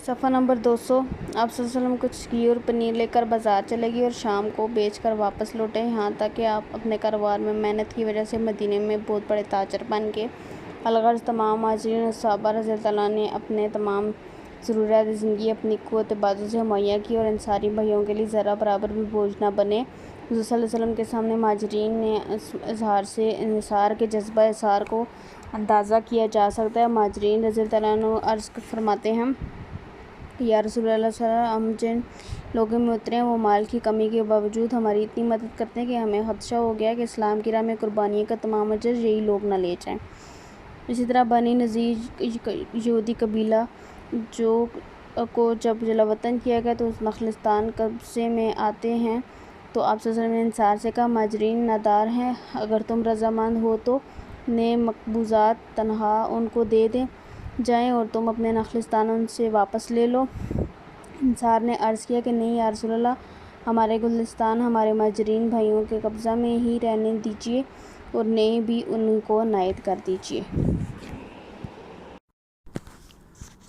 صفحہ نمبر 200۔ آپ صلی اللہ علیہ وسلم کچھ گھی اور پنیر لے کر بازار چلے گئے اور شام کو بیچ کر واپس لوٹے، یہاں تک کہ آپ اپنے کاروبار میں محنت کی وجہ سے مدینے میں بہت بڑے تاجر بن گئے۔ الغرض تمام مہاجرین اور صحابہ رضی اللہ عنہ نے اپنے تمام ضروریات زندگی اپنی قوت بازو سے مہیا کی اور انصاری بھائیوں کے لیے ذرہ برابر بھی بوجھ نہ بنے۔ حضور صلی اللہ علیہ وسلم کے سامنے مہاجرین نے انحصار کے جذبہ احسار کو اندازہ کیا جا سکتا ہے۔ مہاجرین رضی اللہ عنہ عرض فرماتے ہیں کہ یا رسول اللہ صلی اللہ علیہ وسلم، ہم جن لوگوں میں اترے ہیں وہ مال کی کمی کے باوجود ہماری اتنی مدد کرتے ہیں کہ ہمیں خدشہ ہو گیا کہ اسلام کی راہ میں قربانی کا تمام اجر یہی لوگ نہ لے جائیں۔ اسی طرح بنی نذیر یہودی قبیلہ کو جب جلا وطن کیا گیا تو اس نخلستان قبضے میں آتے ہیں تو آپ صلی اللہ علیہ وسلم نے انصار سے کہا، مہاجرین نادار ہیں، اگر تم رضامند ہو تو نئے مقبوضات تنہا ان کو دے دیں جائیں اور تم اپنے نخلستان ان سے واپس لے لو۔ انصار نے عرض کیا کہ نہیں یا رسول اللہ، ہمارے گلستان ہمارے مہاجرین بھائیوں کے قبضہ میں ہی رہنے دیجیے اور نئے بھی ان کو عنایت کر دیجیے۔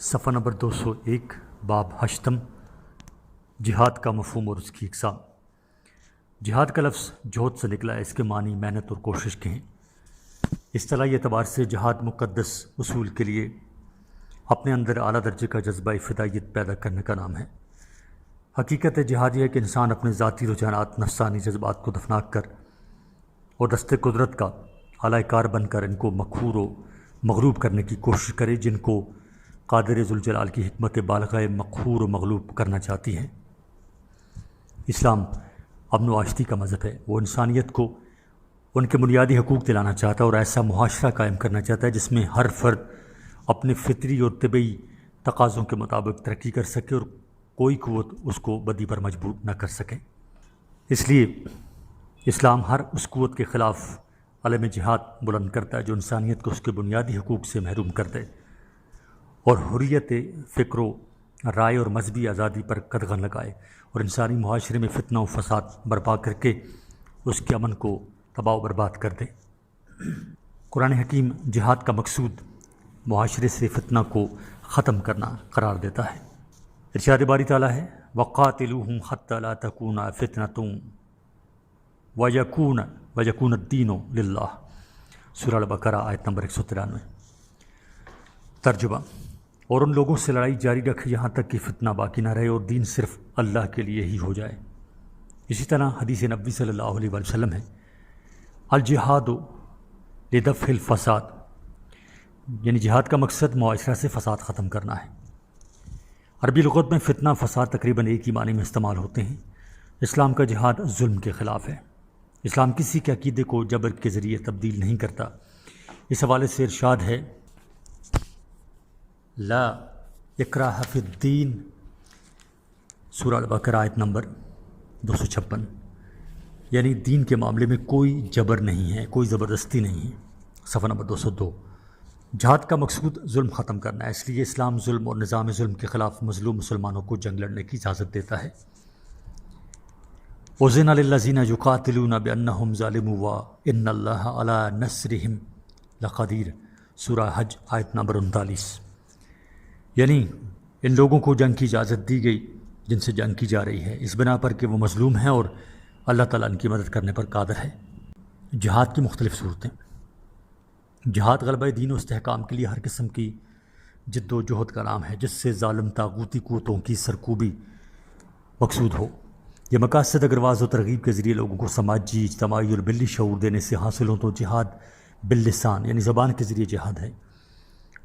صفحہ نمبر 201۔ باب ہشتم، جہاد کا مفہوم اور اس کی اقسام۔ جہاد کا لفظ جہد سے نکلا ہے، اس کے معنی محنت اور کوشش کے ہیں۔ اصطلاحی اعتبار سے جہاد مقدس اصول کے لیے اپنے اندر اعلیٰ درجے کا جذبہ فدائیت پیدا کرنے کا نام ہے۔ حقیقت جہاد یہ ہے کہ انسان اپنے ذاتی رجحانات، نفسانی جذبات کو دفنا کر اور دست قدرت کا اعلی کار بن کر ان کو مقہور و مغلوب کرنے کی کوشش کرے، جن کو قادر ذوالجلال کی حکمت بالغہ مقہور و مغلوب کرنا چاہتی ہے۔ اسلام امن و آشتی کا مذہب ہے۔ وہ انسانیت کو ان کے بنیادی حقوق دلانا چاہتا ہے اور ایسا معاشرہ قائم کرنا چاہتا ہے جس میں ہر فرد اپنے فطری اور طبعی تقاضوں کے مطابق ترقی کر سکے اور کوئی قوت اس کو بدی پر مجبور نہ کر سکے۔ اس لیے اسلام ہر اس قوت کے خلاف علم جہاد بلند کرتا ہے جو انسانیت کو اس کے بنیادی حقوق سے محروم کر دے اور حریت فکر و رائے اور مذہبی آزادی پر قدغن لگائے اور انسانی معاشرے میں فتنہ و فساد برپا کر کے اس کے امن کو تباہ و برباد کر دے۔ قرآن حکیم جہاد کا مقصود معاشرے سے فتنہ کو ختم کرنا قرار دیتا ہے۔ ارشاد باری تعالیٰ ہے، وَقَاتِلُوهُمْ حَتَّى لَا تَكُونَ فِتْنَةٌ وَيَكُونَ الدِّينُ لِلَّهِ۔ سورہ البقرہ آیت نمبر 193۔ ترجمہ، اور ان لوگوں سے لڑائی جاری رکھ یہاں تک کہ فتنہ باقی نہ رہے اور دین صرف اللہ کے لیے ہی ہو جائے۔ اسی طرح حدیث نبوی صلی اللہ علیہ وسلم ہے، الجہاد لدفع الفساد، یعنی جہاد کا مقصد معاشرہ سے فساد ختم کرنا ہے۔ عربی لغت میں فتنہ فساد تقریباً ایک ہی معنی میں استعمال ہوتے ہیں۔ اسلام کا جہاد ظلم کے خلاف ہے۔ اسلام کسی کے عقیدے کو جبر کے ذریعے تبدیل نہیں کرتا۔ اس حوالے سے ارشاد ہے، لا اکراہ فی الدین، سورہ البقرہ آیت نمبر 256، یعنی دین کے معاملے میں کوئی جبر نہیں ہے، کوئی زبردستی نہیں ہے۔ صفحہ نمبر 202۔ جہاد کا مقصود ظلم ختم کرنا ہے، اس لیے اسلام ظلم اور نظام ظلم کے خلاف مظلوم مسلمانوں کو جنگ لڑنے کی اجازت دیتا ہے۔ اُذِنَ لِلَّذِينَ يُقَاتِلُونَ بِأَنَّهُمْ ظَالِمُونَ وَإِنَّ اللَّهَ عَلَىٰ نَصْرِهِمْ لَقَدِيرٌ، سورہ حج آیت نمبر 39۔ یعنی ان لوگوں کو جنگ کی اجازت دی گئی جن سے جنگ کی جا رہی ہے، اس بنا پر کہ وہ مظلوم ہیں اور اللہ تعالیٰ ان کی مدد کرنے پر قادر ہے۔ جہاد کی مختلف صورتیں۔ جہاد غلبہ دین و استحکام کے لیے ہر قسم کی جد و جہد کا نام ہے جس سے ظالم طاغوتی قوتوں کی سرکوبی مقصود ہو۔ یہ مقاصد اگر واضح و ترغیب کے ذریعے لوگوں کو سماجی، اجتماعی اور ملی شعور دینے سے حاصل ہوں تو جہاد باللسان، یعنی زبان کے ذریعے جہاد ہے،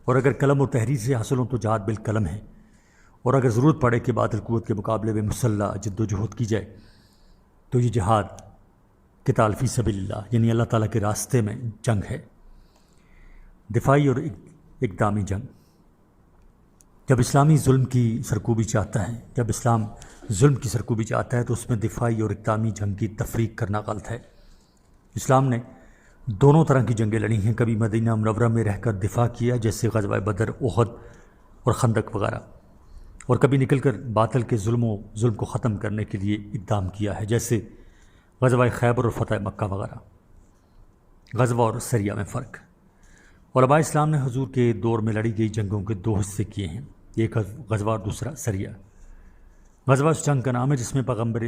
اور اگر قلم و تحریر سے حاصل ہوں تو جہاد بالقلم ہے، اور اگر ضرورت پڑے کہ باطل قوت کے مقابلے میں مسلح جد و جہد کی جائے تو یہ جہاد قتال فی سبیل اللہ، یعنی اللہ تعالیٰ کے راستے میں جنگ ہے۔ دفاعی اور اقدامی جنگ۔ جب اسلامی ظلم کی سرکوبی چاہتا ہے تو اس میں دفاعی اور اقدامی جنگ کی تفریق کرنا غلط ہے۔ اسلام نے دونوں طرح کی جنگیں لڑی ہیں، کبھی مدینہ منورہ میں رہ کر دفاع کیا جیسے غزوہ بدر، احد اور خندق وغیرہ، اور کبھی نکل کر باطل کے ظلم کو ختم کرنے کے لیے اقدام کیا ہے جیسے غزوہ خیبر اور فتح مکہ وغیرہ۔ غزوہ اور سریہ میں فرق۔ علماء اسلام نے حضور کے دور میں لڑی گئی جنگوں کے دو حصے کیے ہیں۔ ایک غزوہ اور دوسرا سریہ۔ غزوہ اس جنگ کا نام ہے جس میں پیغمبر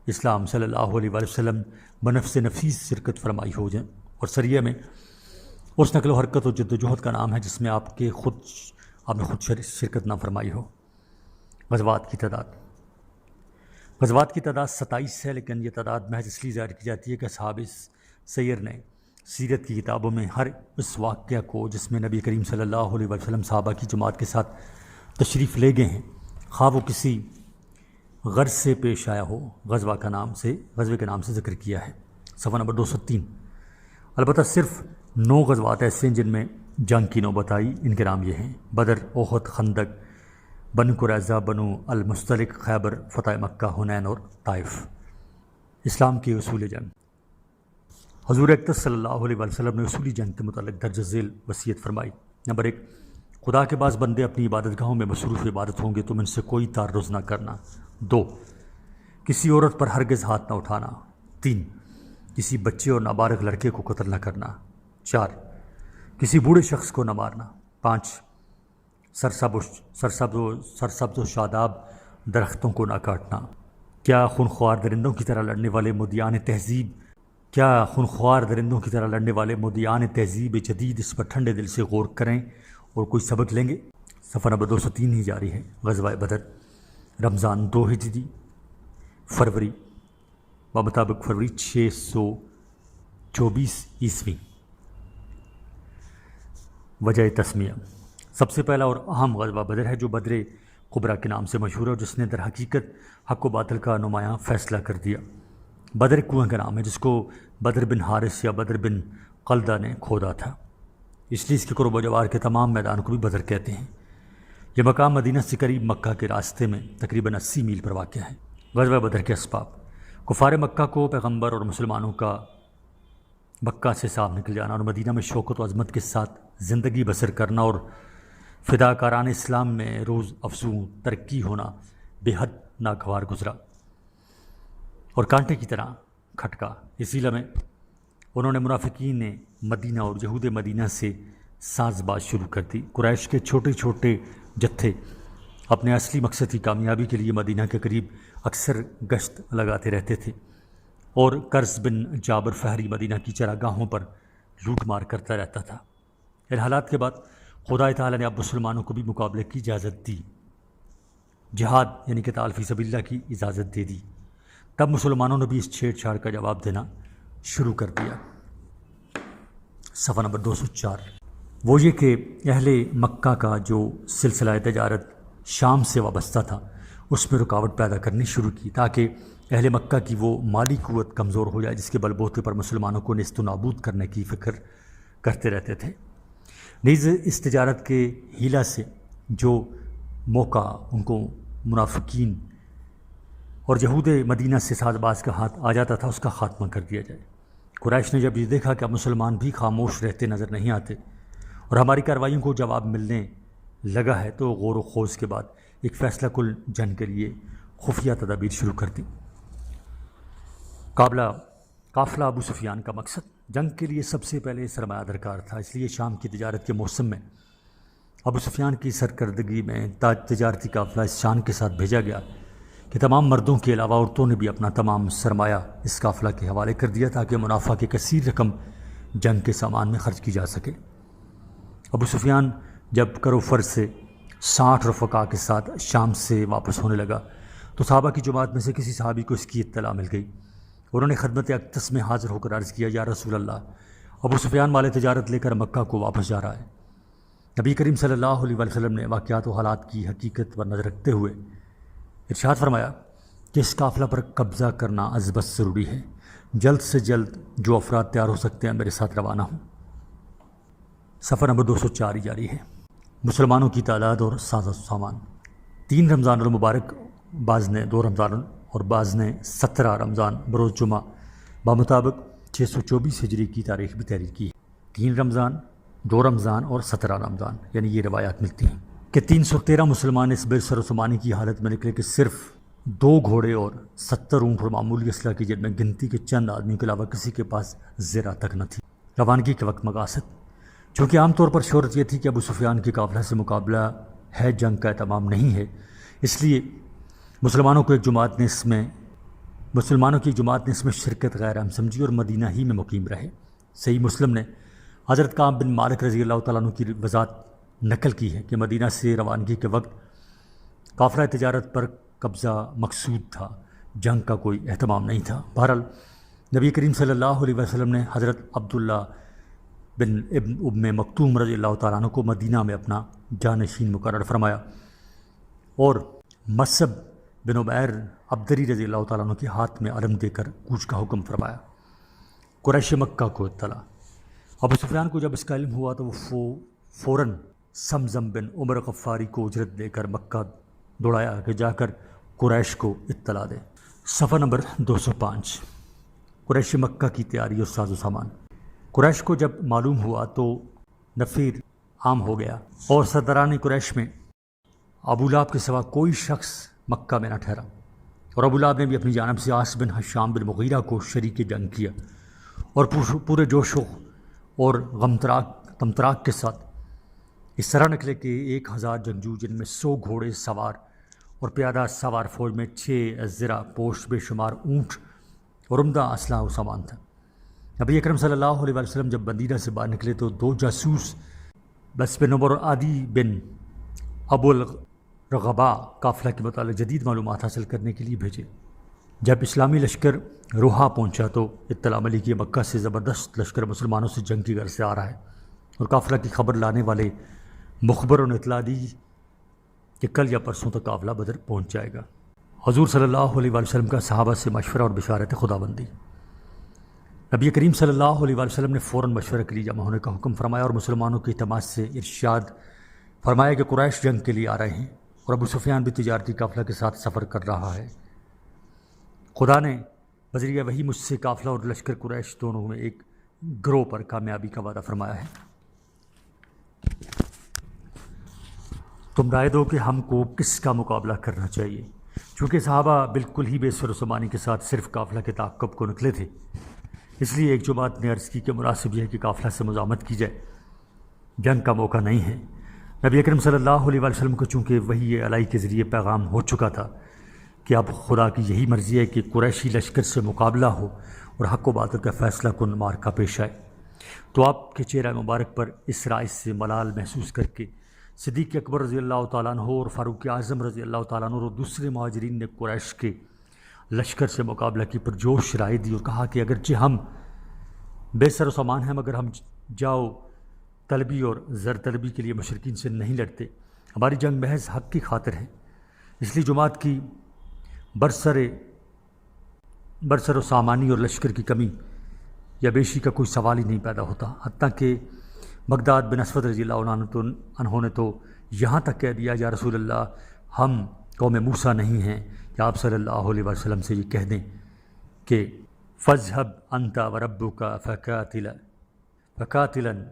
اسلام صلی اللہ علیہ وآلہ وسلم بنفس نفیس شرکت فرمائی ہو جائیں، اور سریہ میں اس نقل و حرکت و جد و جہد کا نام ہے جس میں آپ نے خود شرکت نہ فرمائی ہو۔ غزوات کی تعداد 27 ہے، لیکن یہ تعداد محض اس لیے ظاہر کی جاتی ہے کہ اصحاب سیر نے سیرت کی کتابوں میں ہر اس واقعہ کو جس میں نبی کریم صلی اللہ علیہ وسلم صحابہ کی جماعت کے ساتھ تشریف لے گئے ہیں، خواہ وہ کسی غرض سے پیش آیا ہو، غزوے کے نام سے ذکر کیا ہے۔ صفحہ نمبر 203۔ البتہ صرف 9 غزوات ایسے ہیں جن میں جنگ کی نوبت آئی۔ ان کے نام یہ ہیں: بدر، احد، خندق، بنو قریظہ، بنو المصطلق، خیبر، فتح مکہ، حنین اور طائف۔ اسلام کی اصول جنگ۔ حضور اقدس صلی اللہ علیہ وسلم نے اصولی جنگ کے متعلق درج ذیل وصیت فرمائی۔ نمبر 1، خدا کے بعض بندے اپنی عبادت گاہوں میں مصروف عبادت ہوں گے، تم ان سے کوئی تعرض نہ کرنا۔ 2، کسی عورت پر ہرگز ہاتھ نہ اٹھانا۔ 3، کسی بچے اور نابالغ لڑکے کو قتل نہ کرنا۔ 4، کسی بوڑھے شخص کو نہ مارنا۔ 5، سرسبز و شاداب درختوں کو نہ کاٹنا۔ کیا خونخوار درندوں کی طرح لڑنے والے مدعیان تہذیب جدید اس پر ٹھنڈے دل سے غور کریں اور کوئی سبق لیں گے؟ صفحہ نمبر 203 ہی جاری ہے۔ غزوہ بدر، رمضان 2 ہجری، فروری بمطابق فروری 624 عیسوی۔ وجہ تسمیہ: سب سے پہلا اور اہم غزوہ بدر ہے، جو بدر کبریٰ کے نام سے مشہور ہے اور جس نے در حقیقت حق و باطل کا نمایاں فیصلہ کر دیا۔ بدر ایک کنویں کا نام ہے جس کو بدر بن حارث یا بدر بن قلدہ نے کھودا تھا، اس لیے اس کے قرب و جوار کے تمام میدان کو بھی بدر کہتے ہیں۔ یہ مقام مدینہ سے قریب مکہ کے راستے میں تقریباً 80 میل پر واقع ہے۔ غزوہ بدر کے اسباب: کفار مکہ کو پیغمبر اور مسلمانوں کا مکہ سے صاف نکل جانا اور مدینہ میں شوکت و عظمت کے ساتھ زندگی بسر کرنا اور فداکاران اسلام میں روز افزوں ترقی ہونا بے حد ناگوار گزرا اور کانٹے کی طرح کھٹکا۔ اسی لمحے انہوں نے منافقین مدینہ اور یہود مدینہ سے ساز باز شروع کر دی۔ قریش کے چھوٹے چھوٹے جتھے اپنے اصلی مقصد کی کامیابی کے لیے مدینہ کے قریب اکثر گشت لگاتے رہتے تھے، اور قرظ بن جابر فہری مدینہ کی چراگاہوں پر لوٹ مار کرتا رہتا تھا۔ ان حالات کے بعد خدا تعالیٰ نے اب مسلمانوں کو بھی مقابلے کی اجازت دی، جہاد یعنی قتال فی سبیل اللہ کی اجازت دے دی۔ تب مسلمانوں نے بھی اس چھیڑ چھاڑ کا جواب دینا شروع کر دیا۔ صفحہ نمبر 204۔ وہ یہ کہ اہل مکہ کا جو سلسلہ تجارت شام سے وابستہ تھا اس میں رکاوٹ پیدا کرنی شروع کی، تاکہ اہل مکہ کی وہ مالی قوت کمزور ہو جائے جس کے بل بوتے پر مسلمانوں کو نیست و نابود کرنے کی فکر کرتے رہتے تھے۔ نیز اس تجارت کے ہیلا سے جو موقع ان کو منافقین اور یہود مدینہ سے ساز باز کا ہاتھ آ جاتا تھا اس کا خاتمہ کر دیا جائے۔ قریش نے جب یہ دیکھا کہ اب مسلمان بھی خاموش رہتے نظر نہیں آتے اور ہماری کارروائیوں کو جواب ملنے لگا ہے، تو غور و خوض کے بعد ایک فیصلہ کل جنگ کے لیے خفیہ تدابیر شروع کر دی۔ قافلہ ابو سفیان کا مقصد جنگ کے لیے سب سے پہلے سرمایہ درکار تھا، اس لیے شام کی تجارت کے موسم میں ابو سفیان کی سرکردگی میں تجارتی قافلہ اس شان کے ساتھ بھیجا گیا کہ تمام مردوں کے علاوہ عورتوں نے بھی اپنا تمام سرمایہ اس قافلہ کے حوالے کر دیا تاکہ منافع کی کثیر رقم جنگ کے سامان میں خرچ کی جا سکے۔ ابو سفیان جب کرو فرض سے 60 رفقا کے ساتھ شام سے واپس ہونے لگا تو صحابہ کی جماعت میں سے کسی صحابی کو اس کی اطلاع مل گئی۔ انہوں نے خدمت اقدس میں حاضر ہو کر عرض کیا، یا رسول اللہ، ابو سفیان مال تجارت لے کر مکہ کو واپس جا رہا ہے۔ نبی کریم صلی اللہ علیہ وسلم نے واقعات و حالات کی حقیقت پر نظر رکھتے ہوئے ارشاد فرمایا کہ اس قافلہ پر قبضہ کرنا از بس ضروری ہے، جلد سے جلد جو افراد تیار ہو سکتے ہیں میرے ساتھ روانہ ہوں۔ صفحہ نمبر 204 جاری ہے۔ مسلمانوں کی تعداد اور ساز و سامان۔ 3 رمضان المبارک، بعض نے 2 رمضان اور بعض نے 17 رمضان بروز جمعہ بمطابق 624 ہجری کی تاریخ بھی تحریر کی ہے۔ 3 رمضان، 2 رمضان اور 17 رمضان، یعنی یہ روایات ملتی ہیں کہ 313 مسلمان اس بے سر و سامانی کی حالت میں نکلے کہ صرف 2 گھوڑے اور 70 اونٹ اور معمولی اسلحہ کی جن میں گنتی کے چند آدمیوں کے علاوہ کسی کے پاس زرہ تک نہ تھی۔ روانگی کے وقت مقاصد: چونکہ عام طور پر شہرت یہ تھی کہ ابو سفیان کے قافلہ سے مقابلہ ہے، جنگ کا اہتمام نہیں ہے، اس لیے مسلمانوں کی ایک جماعت نے اس میں شرکت غیر اہم سمجھی اور مدینہ ہی میں مقیم رہے۔ صحیح مسلم نے حضرت کعب بن مالک رضی اللہ تعالیٰ عنہ کی وضاحت نقل کی ہے کہ مدینہ سے روانگی کے وقت قافلہ تجارت پر قبضہ مقصود تھا، جنگ کا کوئی اہتمام نہیں تھا۔ بہرحال نبی کریم صلی اللہ علیہ وسلم نے حضرت عبداللہ بن ابن ام مکتوم رضی اللہ تعالیٰ عنہ کو مدینہ میں اپنا جانشین مقرر فرمایا اور مصعب بن عمیر عبدری رضی اللہ تعالیٰ عنہ کے ہاتھ میں علم دے کر کوچ کا حکم فرمایا۔ قریش مکہ کو اطلاع، ابو سفیان کو جب اس کا علم ہوا تو وہ فوراً سمزم بن عمر غفاری کو اجرت دے کر مکہ دوڑایا کہ جا کر قریش کو اطلاع دے۔ صفحہ نمبر 205، قریش مکہ کی تیاری اور ساز و سامان۔ قریش کو جب معلوم ہوا تو نفیر عام ہو گیا اور سرداران قریش میں ابو لہب کے سوا کوئی شخص مکہ میں نہ ٹھہرا، اور ابو لہب نے بھی اپنی جانب سے عاص بن حشام بن مغیرہ کو شریک جنگ کیا اور پورے جوش اور غمتراک کے ساتھ اس طرح نکلے کہ 1000 جنگجو، جن میں 100 گھوڑے سوار اور پیادہ سوار فوج میں 6 زرہ پوش، بے شمار اونٹ اور عمدہ اسلحہ و سامان تھا۔ نبی اکرم صلی اللہ علیہ وسلم جب مدینہ سے باہر نکلے تو 2 جاسوس بس بن عمر اور عدی بن ابو الرغبا قافلہ کے متعلق جدید معلومات حاصل کرنے کے لیے بھیجے۔ جب اسلامی لشکر روحا پہنچا تو اطلاع ملی کہ مکہ سے زبردست لشکر مسلمانوں سے جنگ کی غرض سے آ رہا ہے، اور قافلہ کی خبر لانے والے مخبروں نے اطلاع دی کہ کل یا پرسوں تک قافلہ بدر پہنچ جائے گا۔ حضور صلی اللہ علیہ وسلم کا صحابہ سے مشورہ اور بشارت خداوندی۔ نبی کریم صلی اللہ علیہ وسلم نے فوراً مشورہ کے لیے جمع ہونے کا حکم فرمایا اور مسلمانوں کے اعتماد سے ارشاد فرمایا کہ قریش جنگ کے لیے آ رہے ہیں اور ابو سفیان بھی تجارتی قافلہ کے ساتھ سفر کر رہا ہے۔ خدا نے بذریعہ وحی مجھ سے قافلہ اور لشکر قریش دونوں میں ایک گروہ پر کامیابی کا وعدہ فرمایا ہے۔ تم رائے دو کہ ہم کو کس کا مقابلہ کرنا چاہیے۔ چونکہ صحابہ بالکل ہی بے سر و سامانی کے ساتھ صرف قافلہ کے تعاقب کو نکلے تھے، اس لیے ایک جماعت نے عرض کی کہ مناسب یہ ہے کہ قافلہ سے مزاحمت کی جائے، جنگ کا موقع نہیں ہے۔ نبی اکرم صلی اللہ علیہ وسلم کو چونکہ وحی الہی کے ذریعے پیغام ہو چکا تھا کہ اب خدا کی یہی مرضی ہے کہ قریشی لشکر سے مقابلہ ہو اور حق و باطل کا فیصلہ کن معرکہ پیش آئے، تو آپ کے چہرہ مبارک پر اس رائے سے ملال محسوس کر کے صدیق اکبر رضی اللہ تعالیٰ عنہ اور فاروق اعظم رضی اللہ تعالیٰ عنہ اور دوسرے مہاجرین نے قریش کے لشکر سے مقابلہ کی پرجوش رائے دی اور کہا کہ اگرچہ ہم بے سر و سامان ہیں مگر ہم جاؤ طلبی اور زر طلبی کے لیے مشرکین سے نہیں لڑتے، ہماری جنگ محض حق کی خاطر ہے۔ اس لیے جماعت کی برسر و سامانی اور لشکر کی کمی یا بیشی کا کوئی سوال ہی نہیں پیدا ہوتا، حتیٰ کہ مقداد بن اسود رضی اللہ عنہ نے تو یہاں تک کہہ دیا، یا رسول اللہ ہم قوم موسیٰ نہیں ہیں، کہ آپ صلی اللہ علیہ وسلم سے یہ کہہ دیں کہ فَاذْهَبْ أَنْتَ وَرَبُّكَ فَقَاتِلًا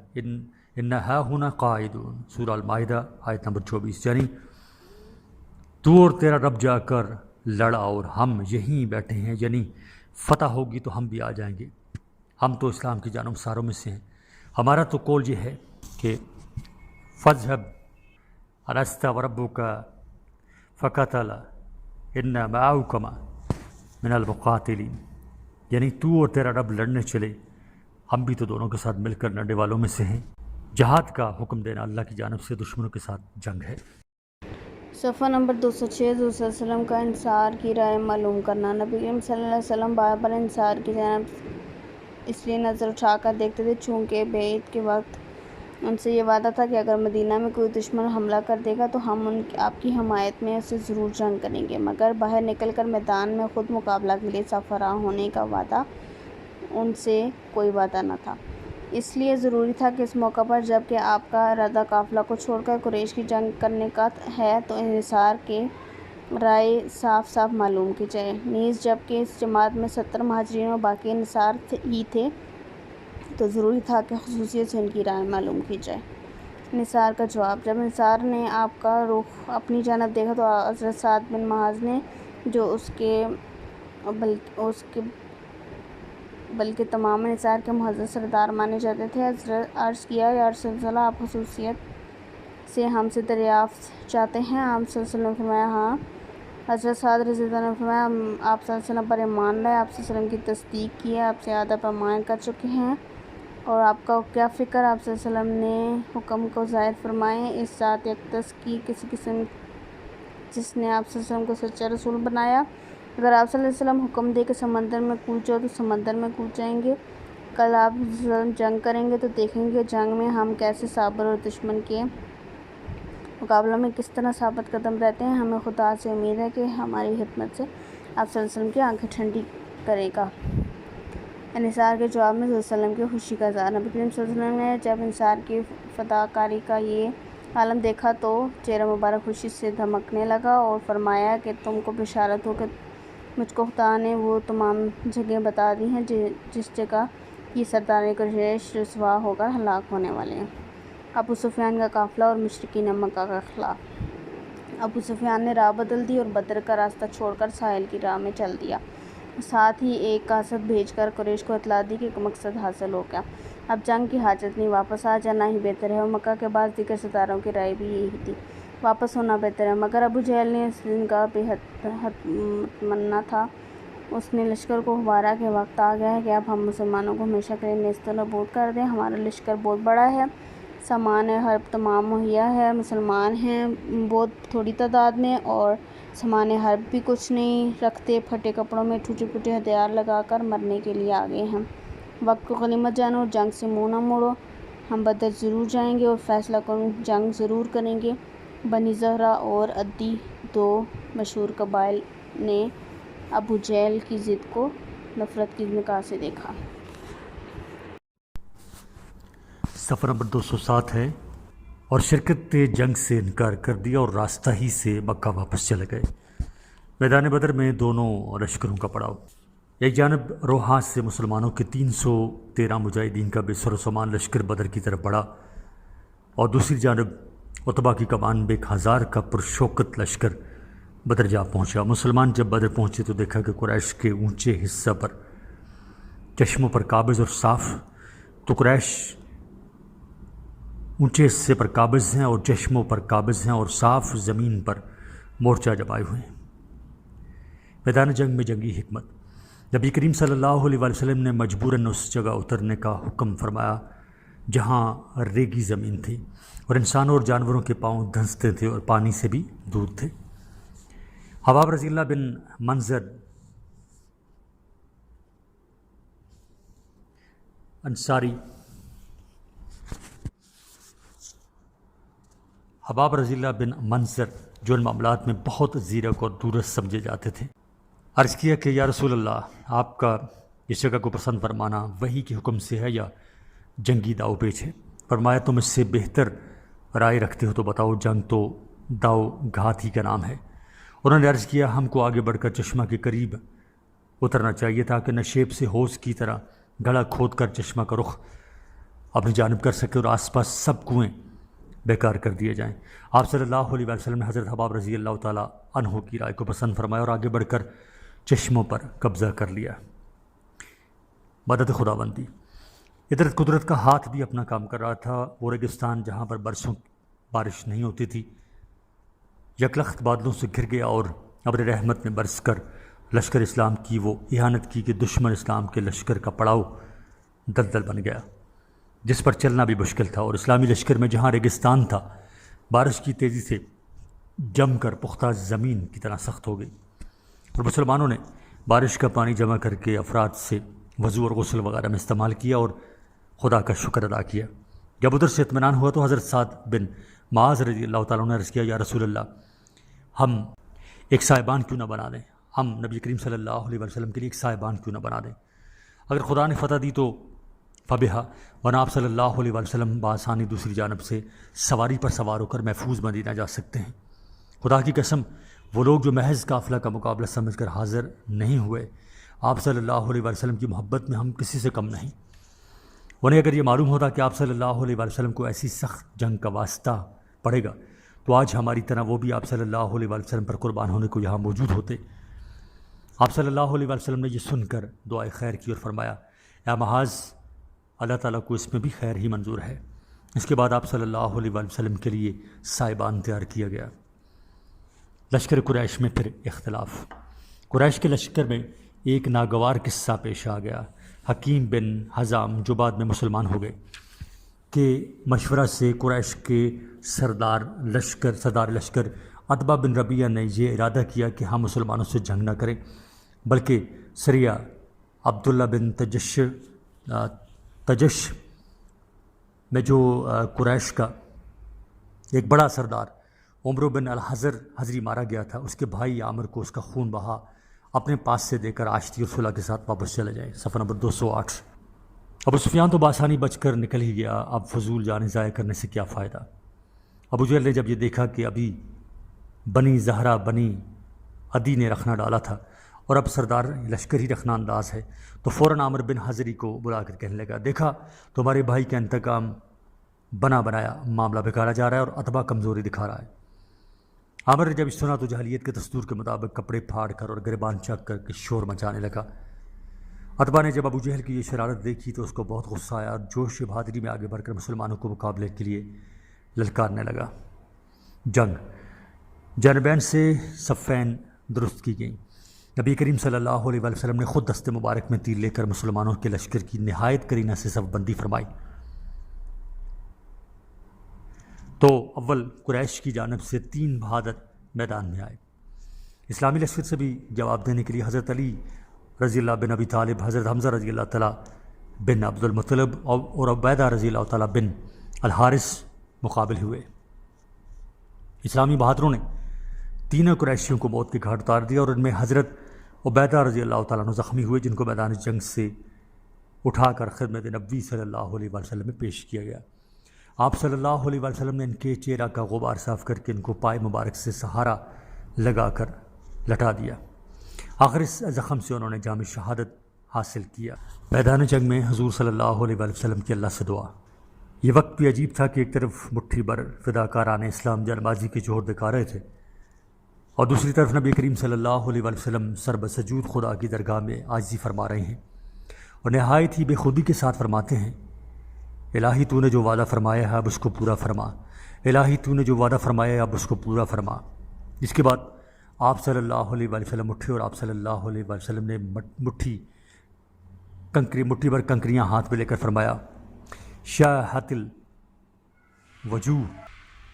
إِنَّ هَاهُنَا قَاعِدُونَ، سورہ المائدہ آیت نمبر 24، یعنی تو اور تیرا رب جا کر لڑا اور ہم یہیں بیٹھے ہیں، یعنی فتح ہوگی تو ہم بھی آ جائیں گے، ہم تو اسلام کی جانب ساروں میں سے ہیں۔ ہمارا تو قول یہ ہے کہ فَاذْهَبْ أَنْتَ وَرَبُّكَ فَقَاتِلًا إِنَّ مَعَكُمَا مِنَ الْمُقَاتِلِينَ، یعنی تو اور تیرا رب لڑنے چلے، ہم بھی تو دونوں کے ساتھ مل کر لڑنے والوں میں سے ہیں۔ جہاد کا حکم دینا اللہ کی جانب سے دشمنوں کے ساتھ جنگ ہے۔ صفحہ نمبر 206، حضور صلی اللہ علیہ وسلم کا انصار کی رائے معلوم کرنا۔ نبی کریم صلی اللہ علیہ وسلم بار بار انصار کی جانب اس لیے نظر اٹھا کر دیکھتے تھے چونکہ بیعت کے وقت ان سے یہ وعدہ تھا کہ اگر مدینہ میں کوئی دشمن حملہ کر دے گا تو ہم آپ کی حمایت میں اسے ضرور جنگ کریں گے، مگر باہر نکل کر میدان میں خود مقابلہ کے لیے سفراں ہونے کا وعدہ ان سے کوئی وعدہ نہ تھا۔ اس لیے ضروری تھا کہ اس موقع پر جب کہ آپ کا ارادہ قافلہ کو چھوڑ کر قریش کی جنگ کرنے کا ہے تو انصار کے رائے صاف صاف معلوم کی جائے۔ نیز جب کہ اس جماعت میں 70 مہاجرین اور باقی انصار ہی تھے تو ضروری تھا کہ خصوصیت سے ان کی رائے معلوم کی جائے۔ انصار کا جواب: جب انصار نے آپ کا رخ اپنی جانب دیکھا تو حضرت سعد بن معاذ نے، جو بلکہ تمام انصار کے معزز سردار مانے جاتے تھے، عرض کیا، یا رسول اللہ، آپ خصوصیت سے ہم سے دریافت چاہتے ہیں؟ آپ صلی اللہ علیہ وسلم نے فرمایا ہاں۔ حضرت سعد رضی اللہ عنہ نے فرمایا آپ صلی اللہ علیہ وسلم پر ایمان لائے، آپ صلی اللہ علیہ وسلم کی تصدیق کی ہے، آپ سے زیادہ پیمان کر چکے ہیں، اور آپ کا کیا فکر؟ آپ صلی اللہ علیہ وسلم نے حکم کو ظاہر فرمائے، اس ذات اقدس کی کسی قسم جس نے آپ صلی اللہ علیہ وسلم کو سچا رسول بنایا۔ اگر آپ صلی اللہ علیہ وسلم حکم دے کہ سمندر میں کود جاؤ تو سمندر میں کود جائیں گے۔ کل آپ صلی اللہ علیہ وسلم جنگ کریں گے تو دیکھیں گے جنگ میں ہم کیسے صابر اور دشمن کے مقابلہ میں کس طرح ثابت قدم رہتے ہیں۔ ہمیں خدا سے امید ہے کہ ہماری خدمت سے آپ صلی اللہ علیہ وسلم کی آنکھیں ٹھنڈی کرے گا۔ انحصار کے جواب میں صلی اللہ علیہ وسلم کی خوشی کا اظہار۔ نبی کریم صلی اللہ علیہ وسلم نے جب انحصار کی فداکاری کا یہ عالم دیکھا تو چہرہ مبارک خوشی سے دمکنے لگا اور فرمایا کہ تم کو بشارت ہو کہ مجھ کو خدا نے وہ تمام جگہیں بتا دی ہیں جس جگہ یہ سردار قریش رسوا ہو کر ہلاک ہونے والے ہیں۔ ابو سفیان کا قافلہ اور مشرکین مکہ کا خلاف۔ ابو سفیان نے راہ بدل دی اور بدر کا راستہ چھوڑ کر ساحل کی راہ میں چل دیا، ساتھ ہی ایک قاصد بھیج کر قریش کو اطلاع دی کہ مقصد حاصل ہو گیا، اب جنگ کی حاجت نہیں، واپس آ جانا ہی بہتر ہے، اور مکہ کے بعض دیگر سرداروں کی رائے بھی یہی تھی، واپس ہونا بہتر ہے۔ مگر ابو جہل نے اس دن کا بے حد متمنا تھا، اس نے لشکر کو ابھارا کہ وقت آ گیا ہے کہ اب ہم مسلمانوں کو ہمیشہ کے لیے نیست و نابود کر دیں، ہمارا لشکر بہت بڑا ہے، سامان حرب تمام مہیا ہے، مسلمان ہیں بہت تھوڑی تعداد میں اور سامان حرب بھی کچھ نہیں رکھتے، پھٹے کپڑوں میں ٹوٹے پھوٹے ہتھیار لگا کر مرنے کے لیے آگے ہیں، وقت کو غنیمت جانو اور جنگ سے منہ نہ موڑو، ہم بدر ضرور جائیں گے اور فیصلہ کن جنگ ضرور کریں گے۔ بنی زہرہ اور عدی دو مشہور قبائل نے ابو جہل کی ضد کو نفرت کی نگاہ سے دیکھا۔ صفحہ نمبر 207 ہے، اور شرکت جنگ سے انکار کر دیا اور راستہ ہی سے مکہ واپس چلے گئے۔ میدان بدر میں دونوں لشکروں کا پڑاؤ۔ ایک جانب روحاں سے مسلمانوں کے 313 مجاہدین کا بے سر و سامان لشکر بدر کی طرف بڑھا، اور دوسری جانب عتبہ کی کمان میں 1000 کا پرشوکت لشکر بدر جا پہنچا۔ مسلمان جب بدر پہنچے تو دیکھا کہ قریش کے اونچے حصہ پر چشموں پر قابض اور صاف، تو قریش اونچے حصے پر قابض ہیں اور چشموں پر قابض ہیں اور صاف زمین پر مورچہ جمائے ہوئے ہیں۔ میدان جنگ میں جنگی حکمت۔ نبی کریم صلی اللہ علیہ وسلم نے مجبوراً اس جگہ اترنے کا حکم فرمایا جہاں ریگی زمین تھی اور انسانوں اور جانوروں کے پاؤں دھنستے تھے اور پانی سے بھی دور تھے۔ حباب رضی اللہ بن منظر انصاری حباب رضی اللہ بن منظر جو ان معاملات میں بہت زیرک اور دورست سمجھے جاتے تھے، عرض کیا کہ یا رسول اللہ، آپ کا اس جگہ کو پسند فرمانا وحی کے حکم سے ہے یا جنگی داؤ پیچ ہے؟ فرمایا تم اس سے بہتر رائے رکھتے ہو تو بتاؤ، جنگ تو داؤ گھات ہی کا نام ہے۔ انہوں نے عرض کیا ہم کو آگے بڑھ کر چشمہ کے قریب اترنا چاہیے تاکہ نشیب سے حوض کی طرح گڑھا کھود کر چشمہ کا رخ اپنی جانب کر سکے اور آس پاس سب کنویں بیکار کر دیے جائیں۔ آپ صلی اللہ علیہ وسلم نے حضرت حباب رضی اللہ تعالیٰ عنہ کی رائے کو پسند فرمایا اور آگے بڑھ کر چشموں پر قبضہ کر لیا۔ مدد خداوندی۔ ادھر قدرت کا ہاتھ بھی اپنا کام کر رہا تھا۔ وہ ریگستان جہاں پر برسوں بارش نہیں ہوتی تھی یکلخت بادلوں سے گھر گیا اور ابر رحمت نے برس کر لشکر اسلام کی وہ اہانت کی کہ دشمن اسلام کے لشکر کا پڑاؤ دلدل بن گیا جس پر چلنا بھی مشکل تھا، اور اسلامی لشکر میں جہاں ریگستان تھا بارش کی تیزی سے جم کر پختہ زمین کی طرح سخت ہو گئی، اور مسلمانوں نے بارش کا پانی جمع کر کے افراد سے وضو اور غسل وغیرہ میں استعمال کیا اور خدا کا شکر ادا کیا۔ جب ادھر سے اطمینان ہوا تو حضرت سعد بن معاذ رضی اللہ تعالیٰ نے عرض کیا یا رسول اللہ، ہم ایک سائبان کیوں نہ بنا دیں، ہم نبی کریم صلی اللہ علیہ وسلم کے لیے ایک سائبان کیوں نہ بنا دیں، اگر خدا نے فتح دی تو فبہا، ورنہ آپ صلی اللہ علیہ وسلم بآسانی دوسری جانب سے سواری پر سوار ہو کر محفوظ مدینہ جا سکتے ہیں۔ خدا کی قسم وہ لوگ جو محض قافلہ کا مقابلہ سمجھ کر حاضر نہیں ہوئے، آپ صلی اللہ علیہ وسلم کی محبت میں ہم کسی سے کم نہیں۔ انہیں اگر یہ معلوم ہوتا کہ آپ صلی اللہ علیہ وسلم کو ایسی سخت جنگ کا واسطہ پڑے گا تو آج ہماری طرح وہ بھی آپ صلی اللہ علیہ وسلم پر قربان ہونے کو یہاں موجود ہوتے۔ آپ صلی اللہ علیہ وسلم نے یہ سن کر دعائے خیر کی اور فرمایا اے معاذ، اللہ تعالیٰ کو اس میں بھی خیر ہی منظور ہے، اس کے بعد آپ صلی اللہ علیہ وآلہ وسلم کے لیے سائبان تیار کیا گیا۔ لشکر قریش میں پھر اختلاف۔ قریش کے لشکر میں ایک ناگوار قصہ پیش آ گیا۔ حکیم بن حزام جو بعد میں مسلمان ہو گئے کہ مشورہ سے قریش کے سردار لشکر عتبہ بن ربیعہ نے یہ ارادہ کیا کہ ہم مسلمانوں سے جنگ نہ کریں، بلکہ سریہ عبداللہ بن تجش میں جو قریش کا ایک بڑا سردار عمرو بن الحضری مارا گیا تھا، اس کے بھائی عامر کو اس کا خون بہا اپنے پاس سے دے کر آشتی اور صلح کے ساتھ واپس چلے جائیں۔ صفحہ نمبر 208۔ ابو سفیان تو بآسانی بچ کر نکل ہی گیا، اب فضول جانیں ضائع کرنے سے کیا فائدہ۔ ابو جہل نے جب یہ دیکھا کہ ابھی بنی زہرہ بنی عدی نے رکھنا ڈالا تھا اور اب سردار لشکر ہی رکھنا انداز ہے، تو فوراً عامر بن حضری کو بلا کر کہنے لگا، دیکھا تمہارے بھائی کا انتقام بنایا معاملہ بگاڑا جا رہا ہے اور عتبہ کمزوری دکھا رہا ہے۔ عامر نے جب اس سنا تو جاہلیت کے دستور کے مطابق کپڑے پھاڑ کر اور گریبان چک کر کے شور مچانے لگا۔ عتبہ نے جب ابو جہل کی یہ شرارت دیکھی تو اس کو بہت غصہ آیا اور جوش بہادری میں آگے بڑھ کر مسلمانوں کو مقابلے کے لیے للکارنے لگا۔ جانبین سے صفین درست کی گئیں۔ نبی کریم صلی اللہ علیہ وآلہ وسلم نے خود دست مبارک میں تیر لے کر مسلمانوں کے لشکر کی نہایت کرینہ سے صف بندی فرمائی۔ تو اول قریش کی جانب سے 3 بہادر میدان میں آئے۔ اسلامی لشکر سے بھی جواب دینے کے لیے حضرت علی رضی اللہ بن ابی طالب، حضرت حمزہ رضی اللہ تعالیٰ بن عبد المطلب اور عبیدہ رضی اللہ تعالیٰ بن الحارث مقابل ہوئے۔ اسلامی بہادروں نے تینوں قریشیوں کو موت کے گھاٹ اتار دیا اور ان میں حضرت عبیدہ رضی اللہ تعالیٰ عنہ زخمی ہوئے، جن کو میدان جنگ سے اٹھا کر خدمت نبی صلی اللہ علیہ وآلہ وسلم میں پیش کیا گیا۔ آپ صلی اللہ علیہ وآلہ وسلم نے ان کے چہرہ کا غبار صاف کر کے ان کو پائے مبارک سے سہارا لگا کر لٹا دیا۔ آخر اس زخم سے انہوں نے جام شہادت حاصل کیا۔ میدان جنگ میں حضور صلی اللہ علیہ وآلہ وسلم کی اللہ سے دعا۔ یہ وقت بھی عجیب تھا کہ ایک طرف مٹھی بھر فداکاران اسلام جان بازی کے جوہر دکھا رہے تھے اور دوسری طرف نبی کریم صلی اللہ علیہ وآلہ وسلم سربسجود خدا کی درگاہ میں عاجزی فرما رہے ہیں اور نہایت ہی بے خودی کے ساتھ فرماتے ہیں، الہی تو نے جو وعدہ فرمایا ہے اب اس کو پورا فرما، الہی تو نے جو وعدہ فرمایا ہے اب اس کو پورا فرما۔ اس کے بعد آپ صلی اللہ علیہ وآلہ وسلم اٹھے اور آپ صلی اللہ علیہ وآلہ وسلم نے مٹھی بھر کنکریاں ہاتھ میں لے کر فرمایا، شاہت الوجوہ،